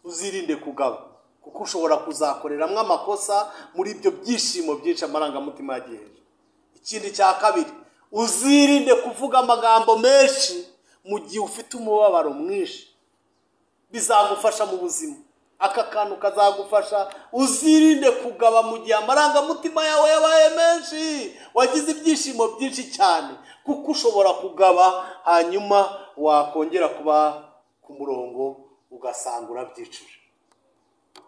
Uzirinde kugaba kuko ushobora kuzakoreramwe amakosa muri ibyo byishimo byinshi amarangamutima yagiye. Ikindi cya kabiri, uzirinde kuvuga amagambo menshi mu gihe ufite umubabaro mwinshi. Bizagufasha mu buzima. Aka kantu kazagufasha. Uzirinde kugaba mu gihe amarangamutima yawe yabaye menshi, wagize ibyishimo byinshi cyane, kuko ushobora kugaba hanyuma wakongera kuba ku murongo ugasanga urabyicuje.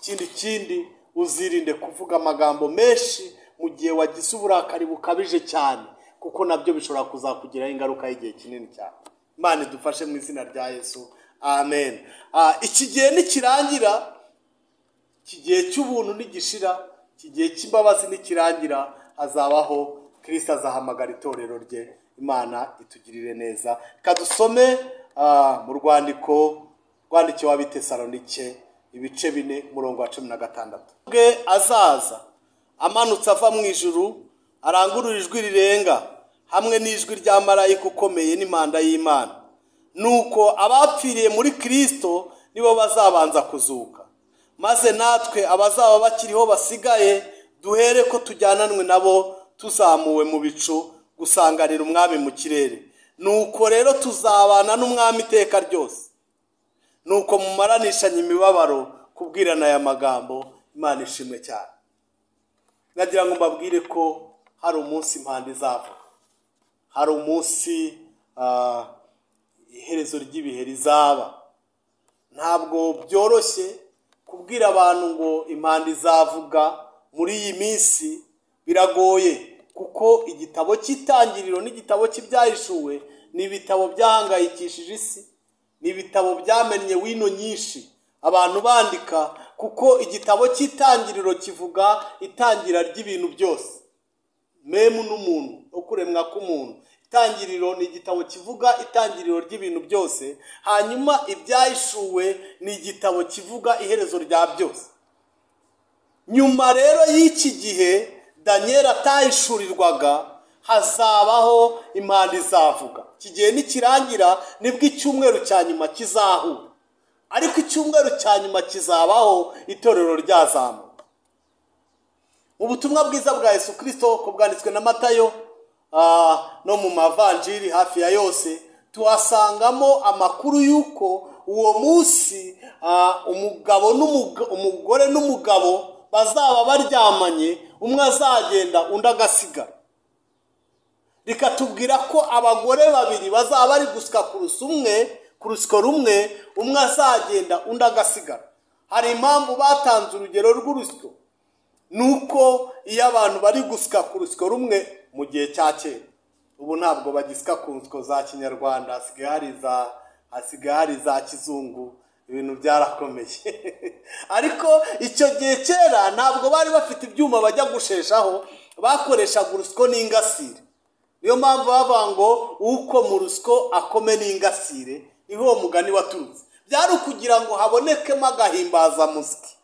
Ikindi uzirinde kuvuga amagambo menshi mu gihe wagize uburakari bukabije cyane, kuko nabyo bishobora kuzakugiraho ingaruka y'igihe kinini cyane. Imana idufashe mu izina rya Yesu. Amen. Iki gihe nikirangira, iki gihe cy'ubuntu nigishira, iki gihe cy'imbabazi nikirangira, hazabaho Kristo azahamagara itorero rye. Imana itugirire neza. Kadusome mu rwandiko rwandikiwe Abitesalonike ibice 4 umurongo wa 16. Ubwe azaza amanutse ava mu ijuru, arangurura ijwi rirenga hamwe n'ijwi rya marayika ukomeye n'impanda y'Imana. Nuko abapfiriye muri Kristo nibo bazabanza kuzuka. Maze natwe abazaba bakiriho basigaye duhere ko tujyananwe nabo tuzamuwe mu bicu gusanganira umwami mu kirere. Nuko rero tuzabana n'umwami iteka ryose. Nuko mumaranishanye imibabaro kubwirana aya magambo. Imana ishimwe cyane. Nagira ngo mbabwire ko hari umunsi impanda izavuga. Hari umunsi iherezo ry'ibihe rizaba. Ntabwo byoroshye kubwira abantu ngo impanda izavuga muri iyi minsi, biragoye kuko igitabo cy'Itangiriro n'igitabo cy'Ibyahishuwe ni ibitabo byahangayikishije isi, ni ibitabo byamennye wino nyinshi abantu bandika, kuko igitabo cy'Itangiriro kivuga itangira ry'ibintu byose. memu n'umuntu no kuremwa k'umuntu. Itangiriro ni igitabo kivuga itangiriro ry'ibintu byose, hanyuma ibyahishuwe ni igitabo kivuga iherezo rya byose. Nyuma rero y'iki gihe Daniel atahishurirwaga, hazabaho impanda izavuga. Iki gihe nikirangira nibwo icyumweru cya nyuma kizahura, ariko icyumweru cya nyuma kizabaho itorero ryazamuka. Ubutumwa bwiza bwa Yesu Kristo ko bwanditswe na Matayo no mu mavanjiri hafi ya yose tuhasangamo amakuru y'uko uwo munsi umugore n'umugabo bazaba baryamanye, umwe azagenda undi agasigara. Rikatubwira ko abagore babiri bazaba bari gusika ku rusyo rumwe, umwe azagenda undi agasigara. Hari impamvu batanze urugero rw'urusyo, nuko iyo abantu bari gusika ku rusyo rumwe mu gihe cya kera, ubu ntabwo bagisika ku nsyo za kinyarwanda, hasigaye hari za kizungu, ibintu byarakomeye. Ariko icyo gihe kera ntabwo bari bafite ibyuma bajya gusheshaho, bakoreshaga urusyo n'ingasire. Niyo mpamvu bavuga ngo uko mu rusyo akome n'ingasire, niho uwo mugani waturutse. Byari ukugira ngo habonekemo agahimbazamusyi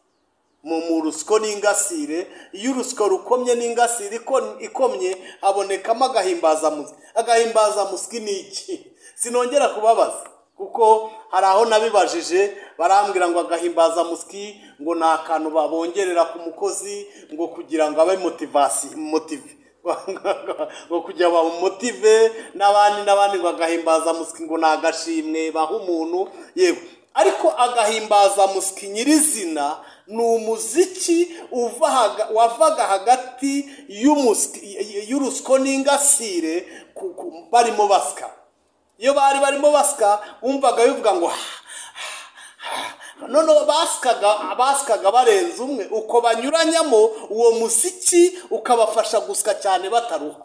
mu rusyo n'ingasire. Iyo urusyo rukomye n'ingasire ikomye, habonekamo agahimbazamusyi. Agahimbazamusyi ni iki? Sinongera kubabaza, kuko hari aho nabibajije barambwira ngo agahimbazamusyi ngo ni akantu babongerera ku mukozi ngo kugira ngo abe motive ngo kujya bamumotive, n'abandi ngo agahimbazamusyi ngo ni agashimwe baha umuntu. Yewe, ariko agahimbazamusyi nyirizina ni umuziki wavaga hagati y'urusyo n'ingasire barimo basika. Iyo barimo basika wumvaga bivuga ngo none basikaga barenze umwe, uko banyuranyamo uwo muziki ukabafasha gusika cyane bataruha.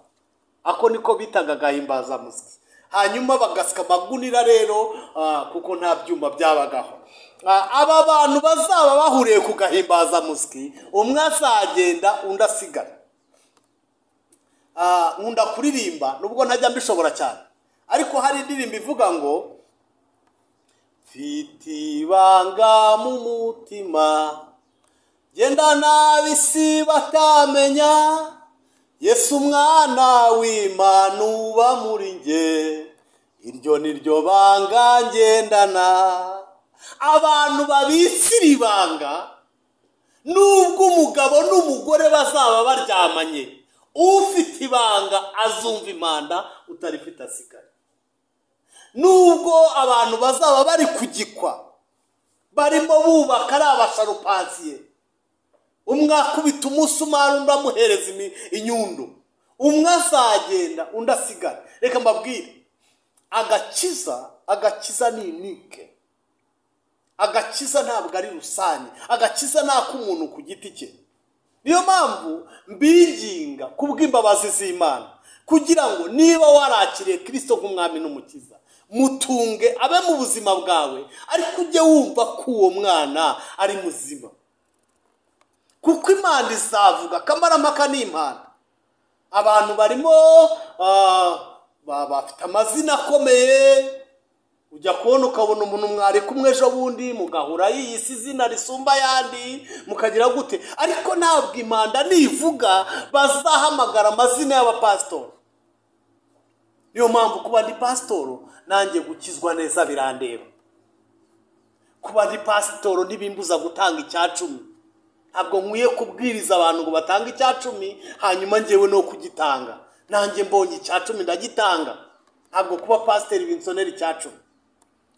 Ako niko bitaga agahimbazamusyi. Hanyuma bagasika amagunira rero, kuko nta byuma byabagaho. Aba bantu bazaba bahuriye ku gahimbazamusyi, umwe azagenda undi asigara. Nkunda kuririmba nubwo ntajya mbishobora cyane, ariko hari indirimbo ivuga ngo mfite ibanga mu mutima genda n'ab'isi batamenya, Yesu umwana w'Imana uba muri nge, iryo ni ryo banga ngendana. Abantu babitsira ibanga, nubwo umugabo n'umugore bazaba baryamanye, ufite ibanga azumva impanda, utarifite asigara. Nubwo abantu bazaba bari kugikwa, barimo bubaka ari abasharupansiye, umwe akubita umusumari undi amuhereza inyundo, umwe azagenda undi asigara. Reka mbabwire, agakiza ni unike. Agakiza ntabwo ari rusange, agakiza ni ak'umuntu ku giti cye. Niyo mpamvu mbinginga kubw'imbabazi z'Imana, kugira ngo niba warakiriye Kristo nk'umwami n'umukiza, mutunge abe mu buzima bwawe, ariko ujye wumva ko uwo mwana ari muzima. Kuko impanda izavuga, kamarampaka ni impanda. Abantu barimo bafite amazina akomeye, ujya kubona ukabona umuntu mwari kumwe ejo bundi mugahura yiyise izina risumba ayandi, mukagira gute. Ariko ntabwo impanda nivuga bazahamagara amazina y'abapasitori. Niyo mpamvu kuba ndi pasitoro nanjye gukizwa neza birandeba. Kuba ndi pasitoro ntibimbuza gutanga icyacumi. Ntabwo nkwiye kubwiriza abantu ngo batange icyacumi hanyuma njyewe no kugitanga. Nanjye mbonye icyacumi ndagitanga. Ntabwo kuba pasiteri binsonera icyacumi,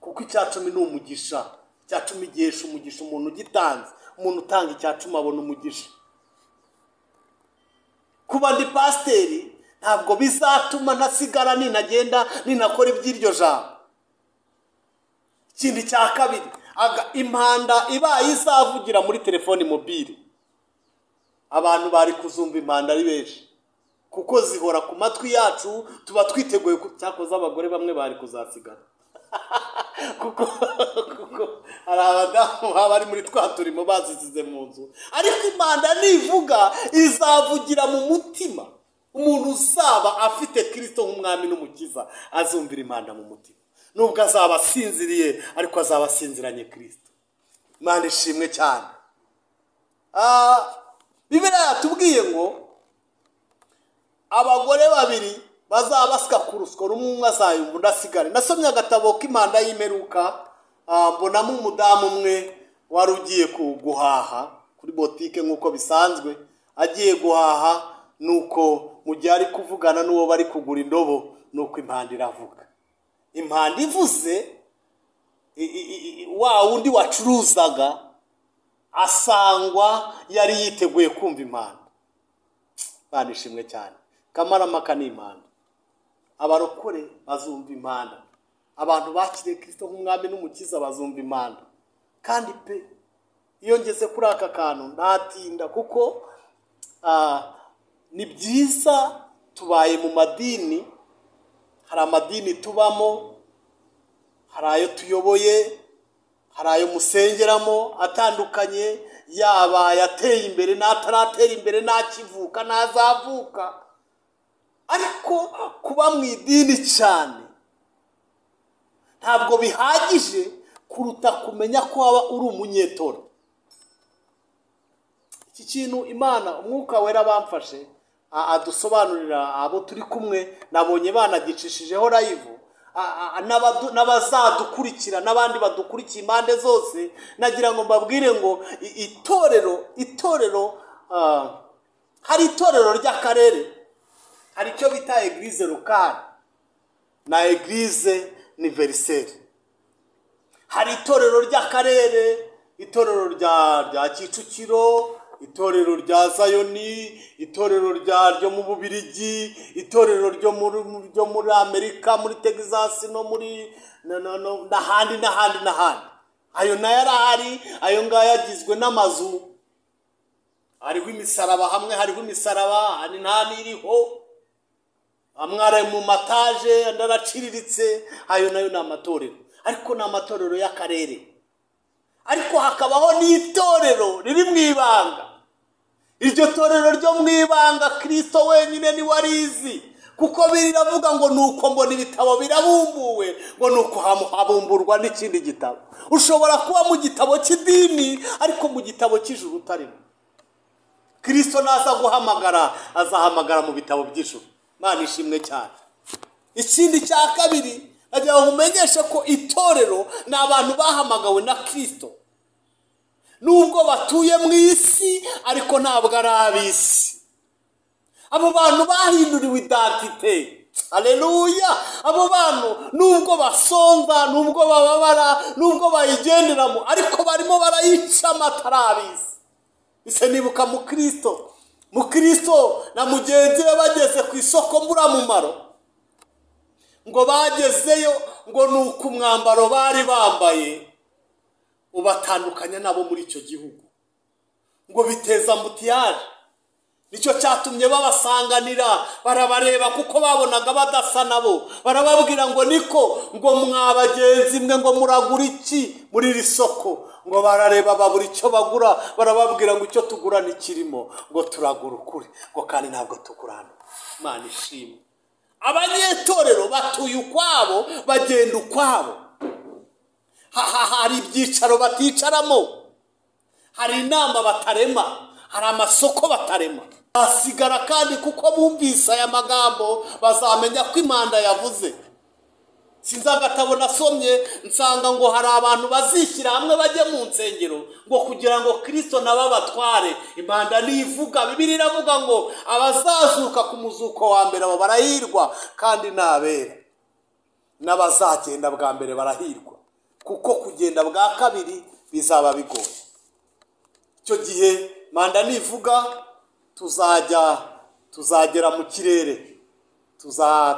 kuko icyacumi ni umugisha. Icyacumi gihesha umugisha umuntu ugitanze. Umuntu utanga icyacumi abona umugisha. Kuba ndi pasiteri ntabwo bizatuma ntasigara ninagenda ninakora iby'iryo jambo. Ikindi cya kabiri, impanda ibaye izavugira muri telefoni mobile, abantu bari kuzumva impanda ari benshi, kuko zihora ku matwi yacu, tuba twiteguye. Cyakoze abagore bamwe bari kuzasigara kuko hari abadamu baba bari muri twa turimo bazisize mu nzu. Ariko impanda nivuga izavugira mu mutima. umuntu uzaba afite Kristo nk'umwami n'umukiza azumvira impanda mu mutima, nubwo azaba asinziriye ariko azaba asinziranye Kristo. Imana ishimwe cyane. Bibiliya yatubwiye ngo abagore babiri bazaba basika ku rusyo rumwe, umwe azayumva undi asigare. Nasomye agatabo k'impanda y'imperuka, mbonamo umudamu umwe wari ugiye guhaha kuri botike nk'uko bisanzwe. Agiye guhaha nuko mu gihe ari kuvugana n'uwo bari kugura indobo, nuko impanda iravuga. Impanda ivuze, wa wundi wacuruzaga asangwa yari yiteguye kumva impanda. Imana ishimwe cyane. Kamaramaka ni impanda. Abarokore bazumva impanda, abantu bakiriye Kristo nk'umwami n'umukiza bazumva impanda. Kandi pe iyo ngeze kuri aka kantu ntatinda, kuko ni byiza tubaye mu madini. Hari amadini tubamo, hari ayo tuyoboye, hari ayo musengeramo atandukanye, yaba yateye imbere n'ataratera imbere, ntakivuka ntazavuka. Ariko kuba mu idini cyane ntabwo bihagije kuruta kumenya ko waba uri umunyetoro. Iki kintu Imana umwuka wera bamfashe adusobanurira abo turi kumwe, nabonye banagicishijeho live, n'abazadukurikira n'abandi badukurikiye impande zose. Nagira ngo mbabwire ngo itorero hari itorero ry'akarere, hari icyo bita eglise locale na eglise universelle. Hari itorero ry'akarere, itorero rya Kicukiro, itorero rya Zayoni, itorero ryo mu Bubiligi, itorero ryo muri Amerika, muri Texas no muri n'ahandi. Ayo nayo arahari. Ayo ngayo yagizwe n'amazu, hariho imisaraba, hamwe hariho imisaraba, hari nta n'iriho, amwara mu mataje ndaraciriritse. Ayo nayo ni amatorero, ariko ni amatorero y'akarere. Ariko hakabaho n'itorero riri mu ibanga. Iryo torero ryo mu ibanga Kristo wenyine ni warizi, kuko biravuga ngo nuko mbona ibitabo birabumbuwe, ngo nuko habumburwa n'ikindi gitabo. Ushobora kuba mu gitabo cy'idini ariko mu gitabo cy'ijuru utarimo. Kristo naza guhamagara azahamagara mu bitabo by'ijuru. Imana ishimwe cyane. Ikindi cya kabiri, nagira ngo umenyeshe ko itorero ni abantu bahamagawe na Kristo. Nubwo batuye mu isi ariko ntabwo ari ab'isi. Abo bantu bahinduriwe identite. Haleluya. Abo bantu nubwo basonza, nubwo bababara, nubwo bayigenderamo, ariko barimo barayica amatara ab'isi. Ise nibuka mu Kristo na mugenzi we bageze ku isoko mburamumaro, ngo bagezeyo, ngo nuko umwambaro bari bambaye ubatandukanya nabo muri icyo gihugu, ngo biteza mbutiyaje. Nicyo cyatumye babasanganira, barabareba kuko babonaga badasa nabo. Barababwira ngo niko, ngo mwabagenzi mwe, ngo muragura iki muri iri soko? Ngo barareba babura icyo bagura. Barababwira ngo icyo tugura nikirimo, ngo turagura ukuri, ngo kandi ntabwo tugurana. Imana ishimwe. Abanyetorero batuye ukwabo, bagenda ukwabo. Hari ibyicaro baticaramo, hari inama batarema, hari amasoko batarema. Basigara kandi kuko bumvise aya magambo bazamenya ko impanda yavuze. Sinzi agatabo nasomye nsanga ngo hari abantu bazishyira hamwe bajye mu nsengero, ngo kugira ngo Kristo nabo batware. Impanda nivuga, Bibiliya iravuga ngo abazazuka ku muzuko wa mbere abo barahirwa, kandi n'abera n'abazagenda bwa mbere barahirwa, kuko kugenda bwa kabiri bizaba bigoye. Icyo gihe impanda nivuga tuzagera mu kirere,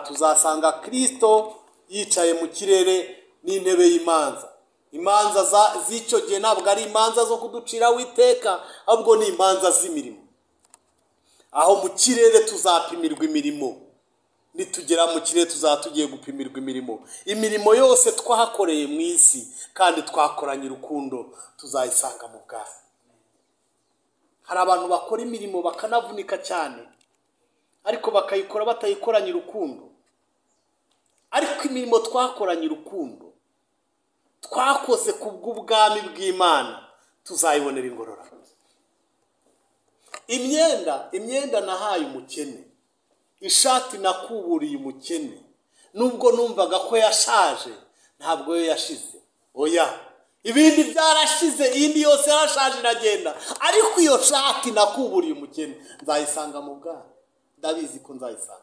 tuzasanga Kristo yicaye mu kirere n'intebe y'imanza. Imanza z'icyo gihe ntabwo ari imanza zo kuducira witeka, ahubwo ni imanza z'imirimo. Aho mu kirere tuzapimirwa imirimo. Nitugera mu kirere tuzaba tugiye gupimirwa imirimo yose twahakoreye mu isi, kandi twakoranye urukundo tuzayisanga mu bwami. Hari abantu bakora imirimo bakanavunika cyane, ariko bakayikora batayikoranye urukundo. Ariko imirimo twakoranye urukundo, twakoze ku bw'ubwami bw'Imana, tuzayibonera ingororano. Imyenda nahaye umukene, ishati nakuburiye umukene, nubwo numvaga ko yashaje, ntabwo yo yashize. Oya, ibindi byarashize, iyindi yose yarashaje iragenda, ariko iyo shati nakuburiye umukene nzayisanga mu bwami. Ndabizi ko nzayisanga.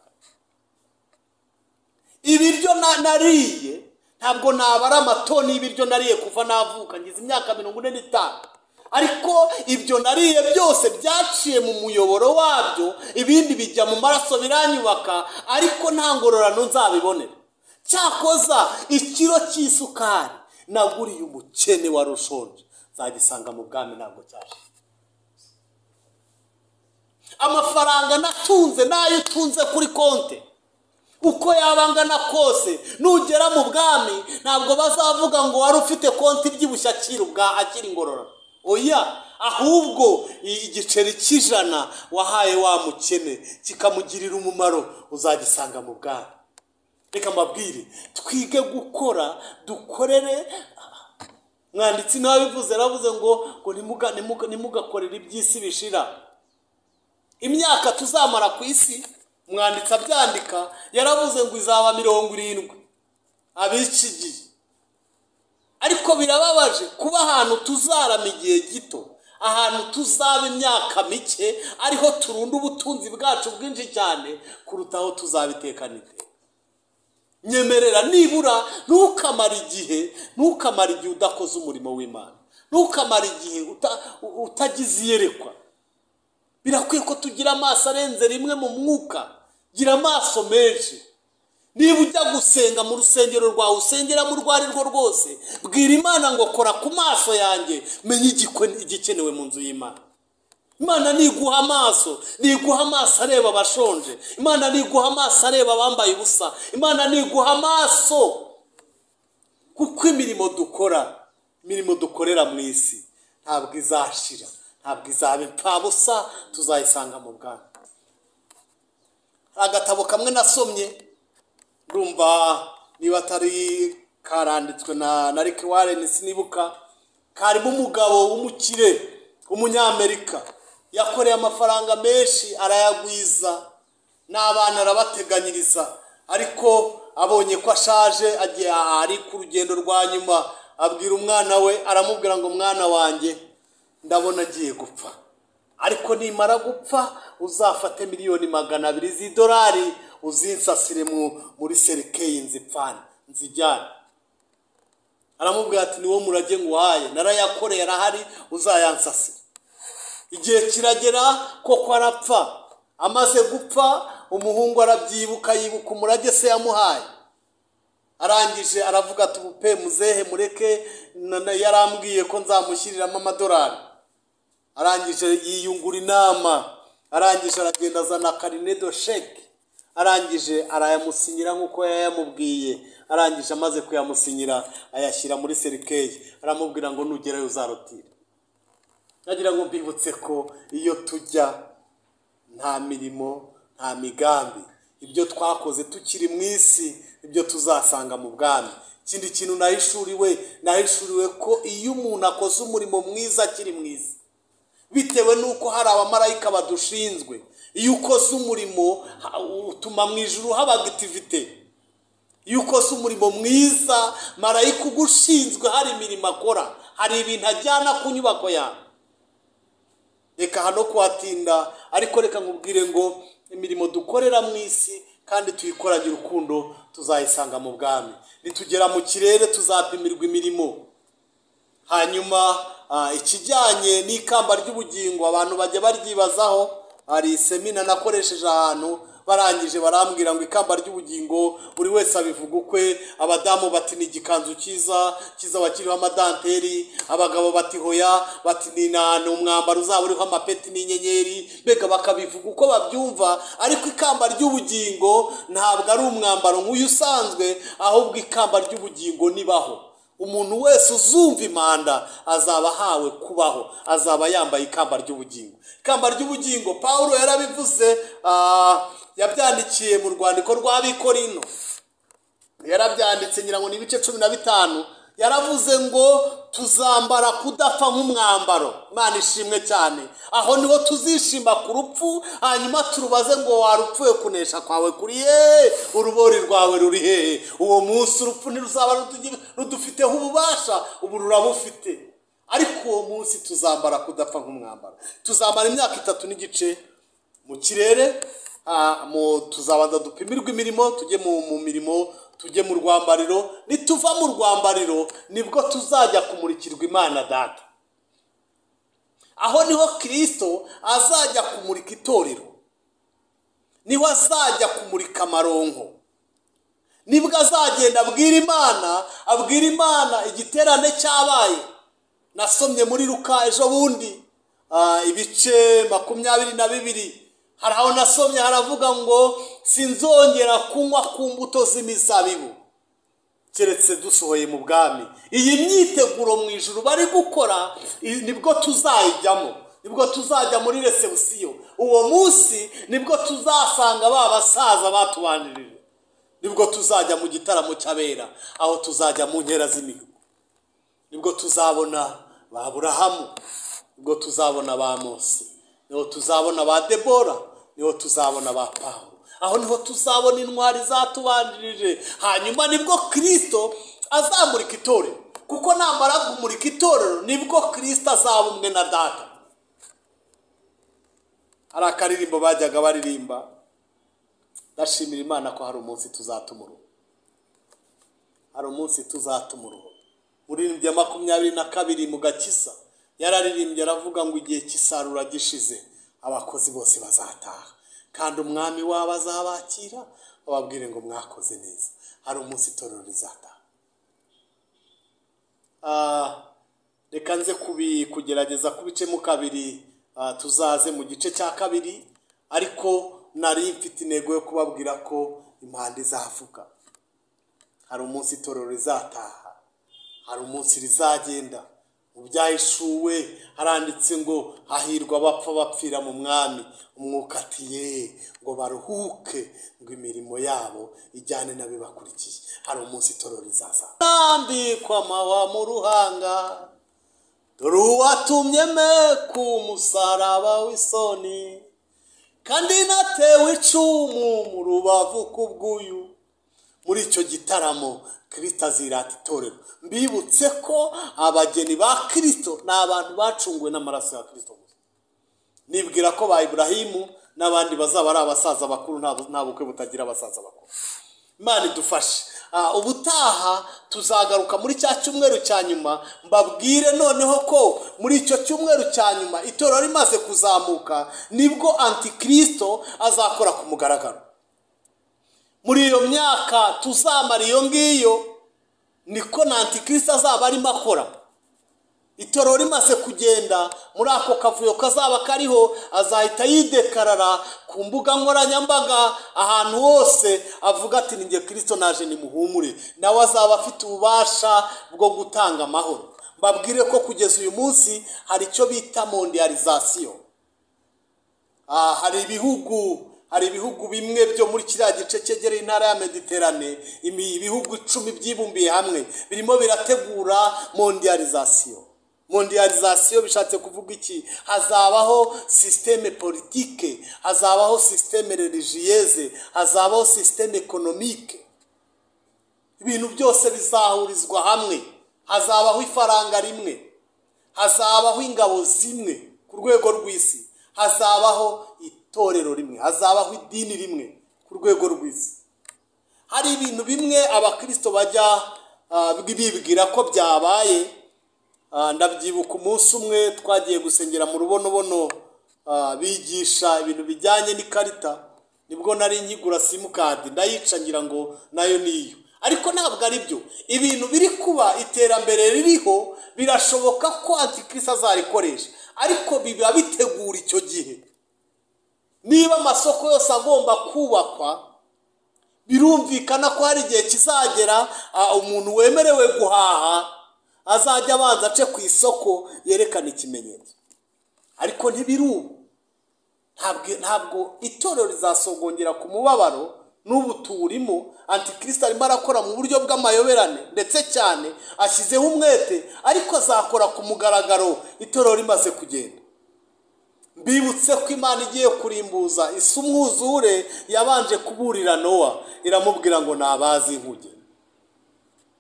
Ibiryo nariye ntabwo nabara amatoni y'ibiryo nariye kuva navuka, ngize imyaka 45, ariko ibyo nariye byose byaciye mu muyoboro wabyo, ibindi bijya mu maraso biranyubaka, ariko nta ngororano nzabibonera. Cyakoza ikiro cy'isukari naguriye umukene wari ushonje, nzagisanga mu bwami ntabwo cyaje. Amafaranga natunze nayo utunze kuri konte, uko yabangana kose, nugera mu bwami ntabwo bazavuga ngo wari ufite konti ibyibushye akiri ingororano. Oya, ahubwo igiceri cy'ijana wahaye wa mukene kikamugirira umumaro, uzagisanga mu bwami. Reka mbabwire, twige gukora, dukorere. Mwanditsi nawe bivuze, aravuze ngo nimugakorera iby'isi bishira. Imyaka tuzamara ku isi, mwanditsi abyandika, yaravuze ngo izaba 70 ab'iki gihe. Ariko birababaje kuba ahantu tuzarama igihe gito, ahantu tuzaba imyaka mike, ariho turunda ubutunzi bwacu bwinshi cyane kuruta aho tuzabitekana iteka. Nyemerera nibura ntukamara igihe udakoze umurimo w'Imana, ntukamara igihe utagize iyerekwa. Birakwiye ko tugira amaso arenze rimwe mu mwuka, gira amaso menshi. Niba ujya gusenga mu rusengero rwawe, usengera mu rwari rwo rwose, bwira Imana ngo kora ku maso yanjye, menye igikenewe mu nzu y'Imana. Imana niguha amaso areba abashonje, Imana niguha amaso areba abambaye ubusa, Imana niguha amaso, kuko imirimo dukorera mu isi ntabwo izashira, ntabwo izaba impfabusa, tuzayisanga mu bwami. Agatabo kamwe nasomye, ndumva niba atari karanditswe na Rick Warren sinibuka, karimo umugabo w'umukire w'umunyamerika, yakoreye amafaranga menshi arayagwiza, n'abana arabateganyiriza, ariko abonye ko ashaje, agiye ari ku rugendo rwa nyuma, abwira umwana we, aramubwira ngo mwana wanjye ndabona agiye gupfa, ariko nimara gupfa uzafate $200,000 z'idolari uzinsasire muri serikeyi nzipfane nzijyane. Aramubwira ati niwo murage nguhaye, narayakoreye arahari, uzayansasire. Igihe kiragera koko arapfa. Amaze gupfa, umuhungu arabyibuka, yibuka umurage se yamuhaye. Arangije aravuga ati ubupe muzehe mureke, yarambwiye ko nzamushyiriramo $100. Arangije yiyungura inama, arangije aragenda azana carnet de chèque, arangije arayamusinyira nk'uko yayamubwiye. Arangije amaze kuyamusinyira ayashyira muri serikeyi, aramubwira ngo nugerayo uzarotira. Nagira ngo mbibutse ko iyo tujya nta mirimo nta migambi, ibyo twakoze tukiri mu isi ibyo tuzasanga mu bwami. Ikindi kintu nahishuriwe ko iyo umuntu akoze umurimo mwiza akiri mu isi, bitewe nuko hari abamarayika badushinzwe, iyo ukoze umurimo utuma mu ijuru haba activity. Iyo ukoze umurimo mwiza, marayika ugushinzwe hari imirimo akora, hari ibintu ajyana ku nyubako yawe. Reka hano kuhatinda, ariko reka nkubwire ngo imirimo dukorera mu isi kandi tuyikoranye urukundo, tuzayisanga mu bwami. Nitugera mu kirere tuzapimirwa imirimo. Hanyuma ikijyanye n'ikamba ry'ubugingo abantu bajya baryibazaho. Hari semina nakoresheje ahantu, barangije barambwira ngo ikamba ry'ubugingo buri wese abivuga ukwe. Abadamu bati ni igikanzu cyiza wakiriho amadanteri, abagabo bati hoya, bati ni umwambaro uzaba uriho amapeti n'inyenyeri, mbega bakabivuga uko babyumva. Ariko ikamba ry'ubugingo ntabwo ari umwambaro nk'uyu usanzwe, ahubwo ikamba ry'ubugingo nibaho. Umuntu wese uzumva impanda azaba ahawe kubaho, azaba yambaye ikamba ry'ubugingo. Ikamba ry'ubugingo Paulo yarabivuze yabyandikiye mu rwandiko rw'Abikorino, yarabyanditse ngira ngo ni ibice 15, yaravuze ngo tuzambara kudapfa nk'umwambaro. Imana ishimwe cyane. Aho niho tuzishima ku rupfu, hanyuma turubaze ngo warupfuye kunesha kwawe kuri he, urubori rwawe ruri hehe. Uwo munsi urupfu ntiruzaba rudufiteho ububasha, ubu rurabufite. Ariko uwo munsi tuzambara kudapfa nk'umwambaro. Tuzambara imyaka 3 n'igice mu kirere, tuzabanza dupimirwa imirimo, tujye mu mirimo, tujye mu rwambariro. Nituva mu rwambariro nibwo tuzajya kumurikirwa Imana Data. Aho niho Kristo azajya kumurika itorero, niho azajya kumurika amaronko, nibwo azagenda abwira Imana igiterane cyabaye. Nasomye muri Luka ejo bundi ibice 22, hari aho nasomye haravuga ngo sinzongera kunywa ku mbuto z'imizabibu keretse dusohoye mu bwami. Iyi myiteguro mu ijuru bari gukora nibwo tuzayijyamo, nibwo tuzajya muri reception. Uwo munsi nibwo tuzasanga basaza batubanirije, nibwo tuzajya mu gitaramo cy'abera, aho tuzajya mu nkera z'imihigo. Nibwo tuzabona ba Aburahamu, nibwo tuzabona ba Mose, niho tuzabona ba Debora, niho tuzabona ba Pawulo. Aho niho tuzabona intwari zatubanjirije. Hanyuma nibwo Kristo azamurika itorero, kuko namara kumurika itorero nibwo Kristo azaba umwe na Data. Hari akaririmbo bajyaga baririmba, ndashimira Imana ko hari umunsi tuzatumura, hari umunsi tuzatumura. Muri 22 mu Gakiza yararirimbye aravuga ngo igihe cy'isarura gishize abakozi bose bazataha, kandi umwami wabo azabakira ababwire ngo mwakoze neza. Hari umunsi itorero rizataha. Reka nze kugerageza kubicemo kabiri, tuzaze mu gice cya kabiri, ariko nari mfite intego yo kubabwira ko impanda izavuga. Hari umunsi itorero rizataha, hari umunsi rizagenda. Mu byahishuwe haranditse ngo hahirwa abapfa bapfira mu mwami, umwuka atiye ngo baruhuke, ngo imirimo yabo ijyane n'abibakurikiye. Hari umunsi itorero rizaza. Nambikwa amahwa mu ruhanga, dore uwatumye me ku musaraba w'isoni, kandi natewe icumu mu rubavu kubw'uyu. Muri icyo gitaramo Kristo azirata itorero. Mbibutse ko abageni ba Kristo ni abantu bacunguwe n'amaraso ya Kristo gusa. Nibwira ko ba Ibrahimu n'abandi bazaba ari abasaza bakuru, nta bukwe butagira abasaza bakuru. Imana idufashe. Ubutaha tuzagaruka muri cya cyumweru cya nyuma, mbabwire noneho ko muri icyo cyumweru cya nyuma itorero rimaze kuzamuka nibwo Antikristo azakora ku mugaragaro. Muri iyo myaka tuzamara iyo ngiyo niko na Antikristo azaba arimo akora. Itorero rimaze kugenda muri ako kavuyo kazaba kariho, azahita yidekarara ku mbuga nkoranyambaga ahantu hose avuga ati ninjye Kristo naje nimuhumure. Nawe azaba afite ububasha bwo gutanga amahoro. Mbabwire ko kugeza uyu munsi hari icyo bita mondialization. Hari ibihugu bimwe byo muri kiriya gice cyegereye intara ya Mediterane, ibihugu 10 byibumbiye hamwe birimo birategura mondialization. Mondialization bishatse kuvuga iki? Hazabaho systeme politique, hazabaho systeme religieuse, hazabaho systeme économique. Ibintu byose bizahurizwa hamwe. Hazabaho ifaranga rimwe, hazabaho ingabo zimwe ku rwego rw'isi, hazabaho itorero rimwe, hazabaho idini rimwe ku rwego rw'isi. Hari ibintu bimwe abakristo bajya bibwira ko byabaye. Ndabyibuka umunsi umwe twagiye gusengera mu rubonobono, bigisha ibintu bijyanye n'ikarita. Nibwo nari nkigura simukadi ndayica ngira ngo nayo niyo, ariko ntabwo ari byo. Ibintu biri kuba, iterambere ririho, birashoboka ko Antikristo azarikoresha, ariko biba bitegura icyo gihe. Niba amasoko yose agomba kubakwa, birumvikana ko hari igihe kizagera umuntu wemerewe guhaha azajya abanza ace ku isoko yerekana ikimenyetso. Ariko ntabwo itorero rizasogongera ku mubabaro n'ubu tuwurimo. Antikristo arimo arakora mu buryo bw'amayoberane ndetse cyane ashyizeho umwete, ariko azakora ku mugaragaro itorero rimaze kugenda. Mbibutse ko Imana igiye kurimbuza isi umwuzure yabanje kuburira Nowa, iramubwira ngo nabaze inkuge.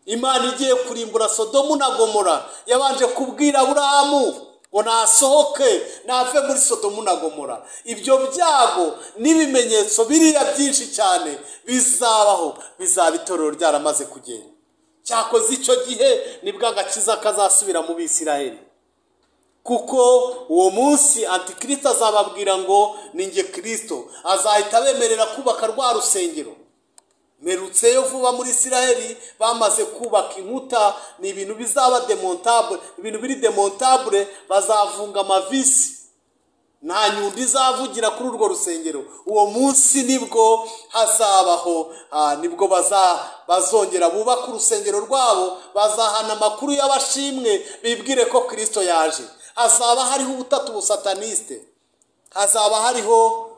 Imana igiye kurimbura Sodomu na Gomora yabanje kubwira Aburahamu ngo nasohoke nave muri Sodomu na Gomora. Ibyo byago n'ibimenyetso biriya byinshi cyane bizabaho, bizaba itorero ryaramaze kugenda. Cyakoze icyo gihe nibwo agakiza kazasubira mu Bisiraheli, kuko uwo munsi Antikristo azababwira ngo ni njye Kristo, azahita bemerera kubaka rwa rusengero. Merutseyo vuba muri Isiraheli bamaze kubaka inkuta, ni ibintu bizaba demontable, ibintu biri demontable, bazavunga amavisi, nta nyundi izavugira kuri urwo rusengero. Uwo munsi nibwo hazabaho, nibwo bazongera bubaka urusengero rwabo, bazahana amakuru y'abashimwe bibwire ko Kristo yaje. Hazaba hariho ubutatu busataniste, hazaba hariho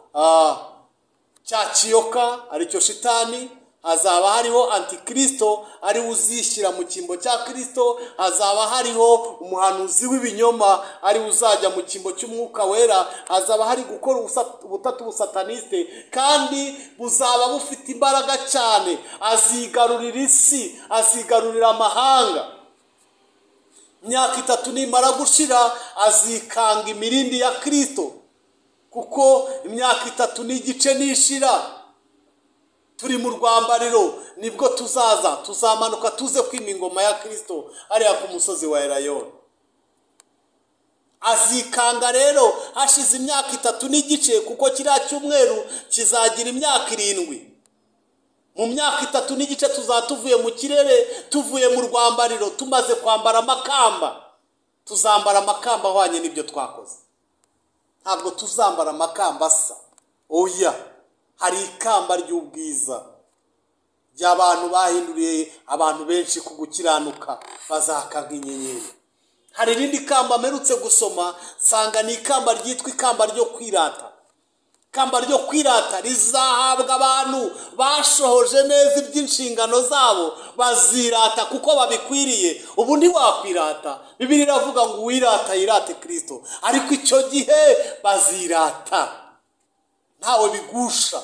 cya kiyoka aricyo shitani, hazaba hariho Antikristo ari uzishyira mu cyimbo cya Kristo, hazaba hariho umuhanuzi w'ibinyoma ari uzajya mu cyimbo cy'umwuka wera, hazaba hari gukora ubutatu busataniste kandi buzaba bufite imbaraga cyane. Azigarurira isi, azigarurira amahanga. Imyaka 3 nimara gushira azikanga imirindi ya Kristo, kuko imyaka 3 n'igice nishira turi mu rwambariro, nibwo tuzamanuka tuze kwima ingoma ya Kristo hariya ku musozi wa Elayono. Azikanga rero hashize imyaka 3 n'igice, kuko kiriya cyumweru kizagira imyaka 7. Mu myaka 3 n'igice tuzatuvuye mu kirere, tuvuye mu rwambariro, tumaze kwambara amakamba. Tuzambara amakamba ahwanye n'ibyo twakoze. Ntabwo tuzambara amakamba asa, oya, hari ikamba ry'ubwiza ry'abantu bahinduriye abantu benshi ku gukiranuka, bazaka nk'inyenyeri. Hari irindi kamba merutse gusoma, sanga ni ikamba ryitwa ikamba ryo kwirata. Ikamba ryo kwirata rizahabwa abantu bashohoje neza iby'inshingano zabo, bazirata kuko babikwiriye. Ubu ndi wakwirata, Bibiliya iravuga ngo uwirata yirate Kristo, ariko icyo gihe bazirata ntawe bigusha,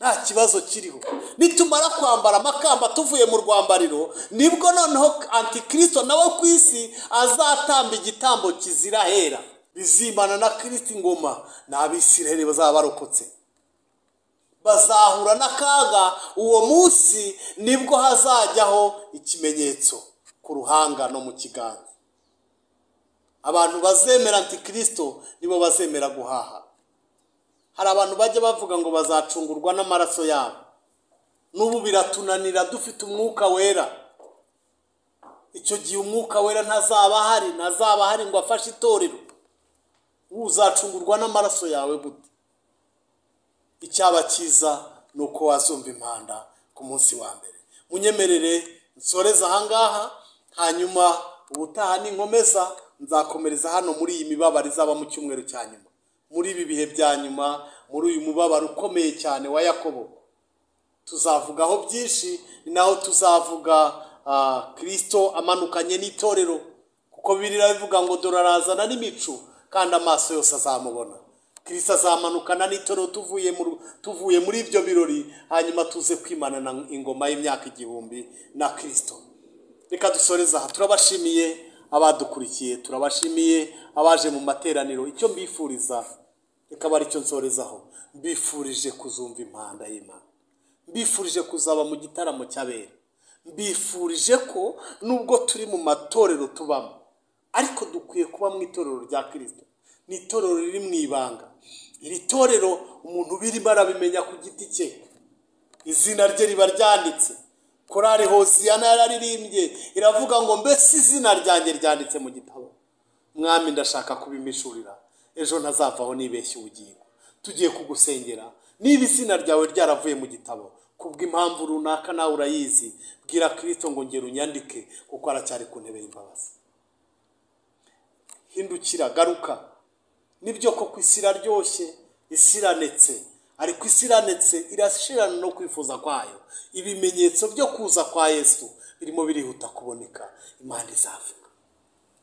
nta kibazo kiriho. Nitumara kwambara amakamba tuvuye mu rwambariro, nibwo noneho Antikristo nawe ku isi azatamba igitambo kizira hera, bizimana na Kristo ingoma, n'Abisiraheli bazaba barokotse. Bazahura n'akaga. Uwo munsi nibwo hazajyaho ikimenyetso ku ruhanga no mu kiganza. Abantu bazemera Antikristo nibo bazemera guhaha. Hari abantu bajya bavuga ngo bazacungurwa n'amaraso yabo. N'ubu biratunanira dufite umwuka wera. Icyo gihe umwuka wera ntazaba hari ngo afashe itorero. Uzacungurwa n'amaraso yawe gute? Icyaba cyiza nuko wazumva impanda ku munsi wa mbere. Munyemerere nsoreza ahangaha, hanyuma ubutaha ninkomeza nzakomereza hano muri iyi mibabaro izaba mu cyumweru cya nyuma, muri ibi bihe bya nyuma, muri uyu mubabaro ukomeye cyane wa Yakobo. Tuzavugaho byinshi, ni naho tuzavuga Kristo amanukanye n'itorero, kuko Bibiliya ivuga ngo dore arazana n'imicu kandi amaso yose azamubona. Kristo azamanukana n'itorero tuvuye muri ibyo birori, hanyuma tuze kwimana ingoma y'imyaka 1000 na Kristo. Reka dusoreza aha. Turabashimiye abadukurikiye, turabashimiye abaje mu materaniro. Icyo mbifuriza, reka bari cyo nsorezaho, mbifurije kuzumva impanda y'Imana, mbifurije kuzaba mu gitaramo cy'abera, mbifurije ko nubwo turi mu matorero tubamo, ariko dukwiye kuba mu itorero rya Kristo. Ni itorero riri mu ibanga. Iri torero umuntu birimo arabimenya ku giti cye, izina rye riba ryanditse. Korari Hoziyana yararirimbye iravuga ngo mbese izina ryanjye ryanditse mu gitabo. Mwami, ndashaka kubimishurira, ejo ntazavaho nibeshye ubugingo. Tugiye kugusengera, niba izina ryawe ryaravuye mu gitabo kubw'impamvu runaka nawe urayizi, bwira Kristo ngo ngera unyandike, kuko aracyari ku ntebe y'imbabazi. Hindukira, garuka. Nibyo koko isi iraryoshye, isi iranetse, ariko isi iranetse irashirana no kwifuza kwayo. Ibimenyetso byo kuza kwa Yesu birimo birihuta kuboneka. Imana izavuga.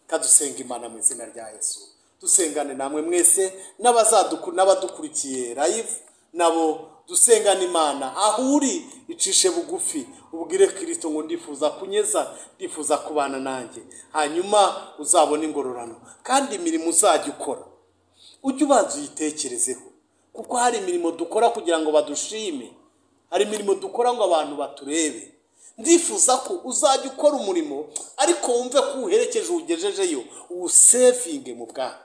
Kadusenga Imana mu izina rya Yesu. Dusengane namwe mwese n'abadukurikiye live nabo dusengane Imana aho uri, icishe bugufi ubwire Kristo ngo ndifuza kunyeza, ndifuza kubana nanjye, hanyuma uzabona ingororano. Kandi imirimo uzajya ukora ujye ubanza uyitekerezeho, kuko hari imirimo dukora kugira ngo badushime, hari imirimo dukora ngo abantu baturebe. Ndifuza ko uzajya ukora umurimo ariko wumve ko uherekeje ugejejeyo, uwusevinge mu bwami.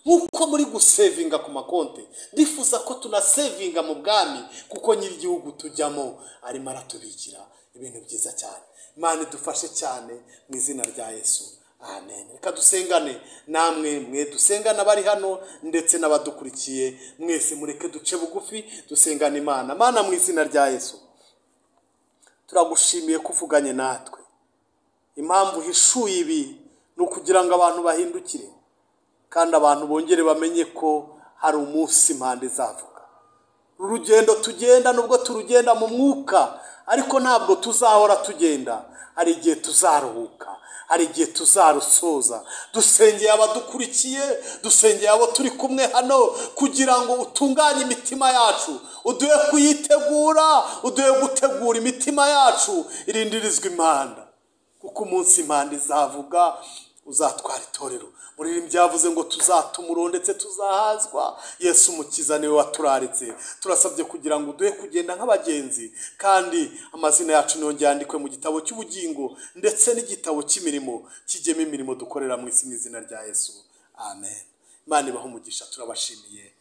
Nkuko muri gusevinga ku makonte, ndifuza ko tunasevinga mu bwami, kuko nyir'igihugu tujyamo arimo aratubikira ibintu byiza cyane. Imana idufashe cyane mu izina rya Yesu. Amen. Reka dusengane namwe, mwe dusengana bari hano ndetse n'abadukurikiye mwese, mureke duce bugufi dusengane Imana. Mana, mu izina rya Yesu turagushimiye kuvuganye natwe. Impamvu hishuye ibi ni ukugira ngo abantu bahindukire, kandi abantu bongere bamenye ko hari umunsi Imana izavuga. Urugendo tugenda nubwo turugenda mu mwuka, ariko ntabwo tuzahora tugenda. Hari igihe tuzaruhuka, hari igihe tuzarusoza. Dusengeye abadukurikiye, dusengeye abo turi kumwe hano, kugira ngo utunganye imitima yacu, uduhe kuyitegura, uduhe gutegura imitima yacu irindirizwa impanda, kuko umunsi Imana izavuga uzatwara itorero. Muririmbyi yavuze ngo tuzatumuro ndetse tuzahazwa. Yesu Umukiza niwe waturaritse. Turasabye kugira ngo uduhe kugenda nk'abagenzi, kandi amazina yacu niyo yandikwe mu gitabo cy'ubugingo ndetse n'igitabo cy'imirimo, kijyemo imirimo dukorera mu isi mu izina rya Yesu. Amen. Imana ibahe umugisha, turabashimiye.